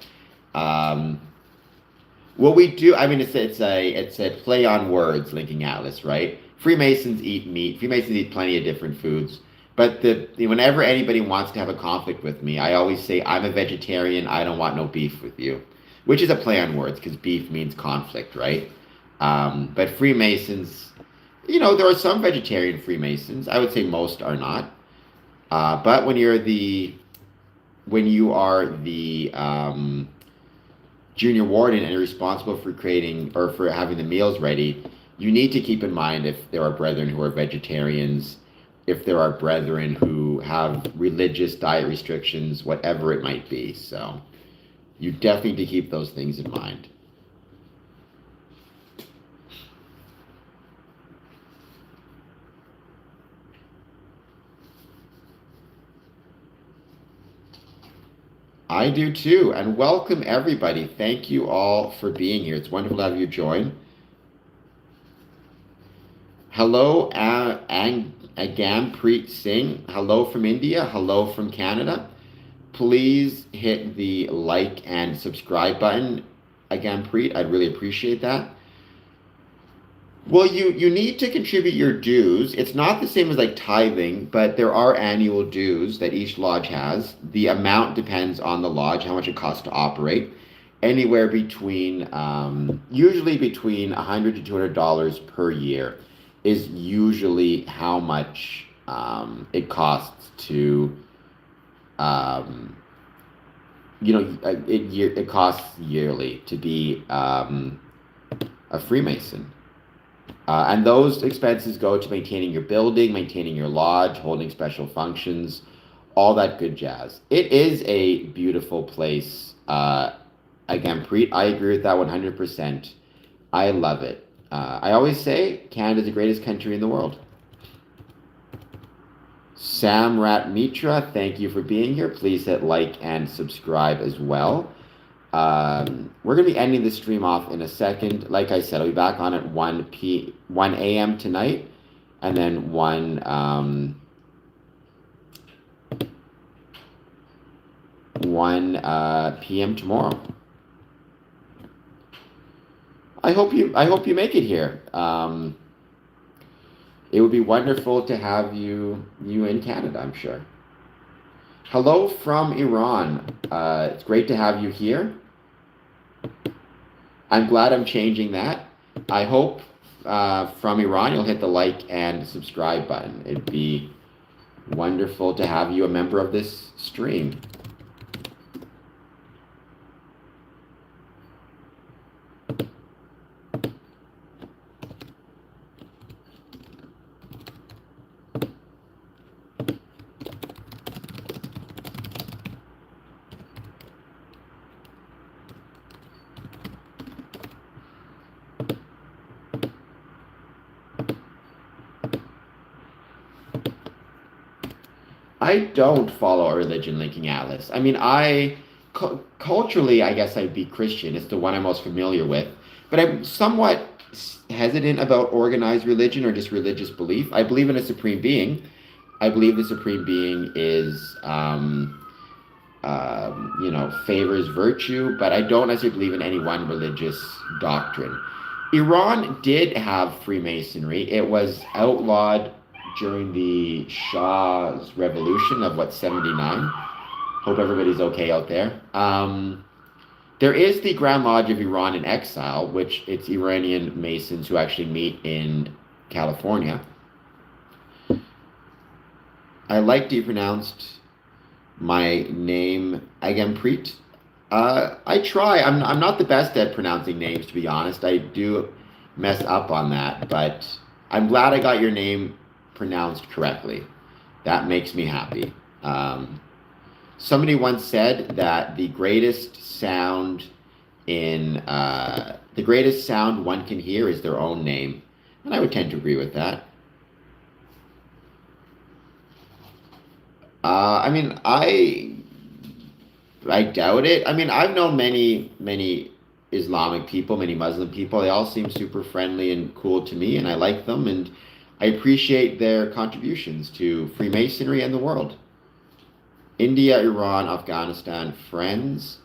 What we do, I mean, it's a play on words, linking atlas, right? Freemasons eat meat. Freemasons eat plenty of different foods. But whenever anybody wants to have a conflict with me, I always say, I'm a vegetarian. I don't want no beef with you, which is a play on words because beef means conflict, right? But Freemasons, there are some vegetarian Freemasons. I would say most are not. But when you are the junior warden and you're responsible for creating or for having the meals ready, you need to keep in mind if there are brethren who are vegetarians, if there are brethren who have religious diet restrictions, whatever it might be. So you definitely need to keep those things in mind. I do too, and welcome everybody. Thank you all for being here. It's wonderful to have you join. Hello, Agampreet Singh. Hello from India. Hello from Canada. Please hit the like and subscribe button, Agampreet. I'd really appreciate that. Well, you need to contribute your dues. It's not the same as like tithing, but there are annual dues that each lodge has. The amount depends on the lodge, how much it costs to operate. Anywhere between, usually between $100 to $200 per year is usually how much it costs to it costs yearly to be a Freemason. And those expenses go to maintaining your building, maintaining your lodge, holding special functions, all that good jazz. It is a beautiful place. Again, Preet, I agree with that 100%. I love it. I always say Canada's the greatest country in the world. Samrat Mitra, thank you for being here. Please hit like and subscribe as well. We're going to be ending the stream off in a second. Like I said, I'll be back on at 1 a.m. tonight, and then 1 p.m. tomorrow. I hope you make it here. It would be wonderful to have you in Canada, I'm sure. Hello from Iran. It's great to have you here. I'm glad I'm changing that. I hope from Iran you'll hit the like and subscribe button. It'd be wonderful to have you a member of this stream. I don't follow a religion linking atlas. I mean, culturally, I guess I'd be Christian. It's the one I'm most familiar with. But I'm somewhat hesitant about organized religion or just religious belief. I believe in a supreme being. I believe the supreme being is, favors virtue, but I don't necessarily believe in any one religious doctrine. Iran did have Freemasonry. It was outlawed during the Shah's revolution of 79. Hope everybody's okay out there. There is the Grand Lodge of Iran in Exile, which it's Iranian Masons who actually meet in California. I like to pronounced my name Agampreet. I try. I'm not the best at pronouncing names, to be honest. I do mess up on that, but I'm glad I got your name pronounced correctly. That makes me happy. Somebody once said that the greatest sound one can hear is their own name, and I would tend to agree with that. I mean, I doubt it. I mean, I've known many Islamic people, many Muslim people. They all seem super friendly and cool to me, and I like them, and I appreciate their contributions to Freemasonry and the world. India, Iran, Afghanistan, friends.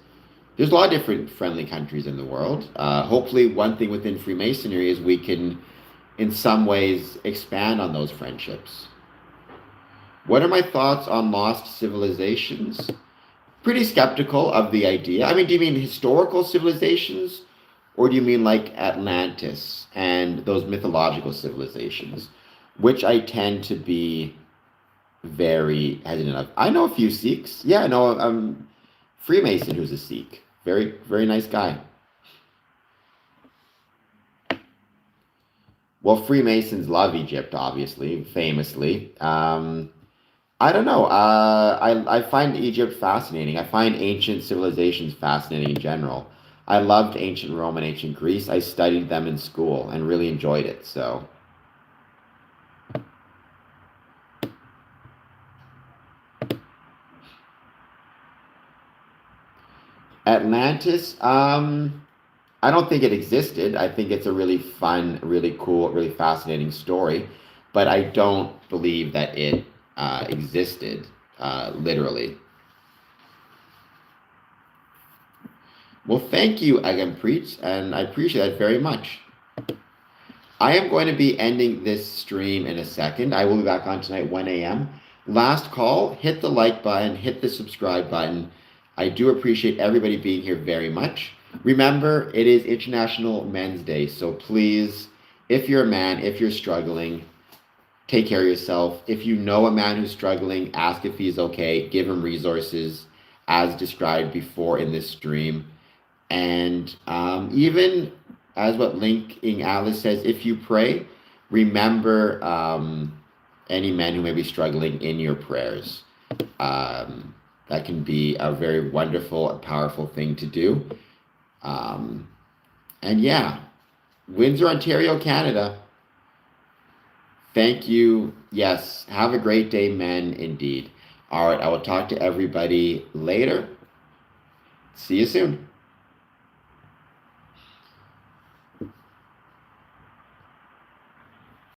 There's a lot of different friendly countries in the world. Hopefully, one thing within Freemasonry is we can, in some ways, expand on those friendships. What are my thoughts on lost civilizations? Pretty skeptical of the idea. I mean, do you mean historical civilizations? Or do you mean like Atlantis and those mythological civilizations? Which I tend to be very hesitant of. I know a few Sikhs. Yeah, I know a Freemason who's a Sikh. Very, very nice guy. Well, Freemasons love Egypt, obviously, famously. I don't know. I find Egypt fascinating. I find ancient civilizations fascinating in general. I loved ancient Rome and ancient Greece. I studied them in school and really enjoyed it. So, Atlantis, I don't think it existed. I think it's a really fun, really cool, really fascinating story, but I don't believe that it existed literally. Well, thank you, Agampreet, and I appreciate that very much. I am going to be ending this stream in a second. I will be back on tonight, 1 a.m. Last call, hit the like button, hit the subscribe button. I do appreciate everybody being here very much. Remember, it is International Men's Day, so please, if you're a man, if you're struggling, take care of yourself. If you know a man who's struggling, ask if he's okay, give him resources, as described before in this stream. And even as what Linking Alice says, if you pray, remember any men who may be struggling in your prayers. That can be a very wonderful and powerful thing to do. And yeah, Windsor, Ontario, Canada. Thank you. Yes, have a great day, men, indeed. All right, I will talk to everybody later. See you soon.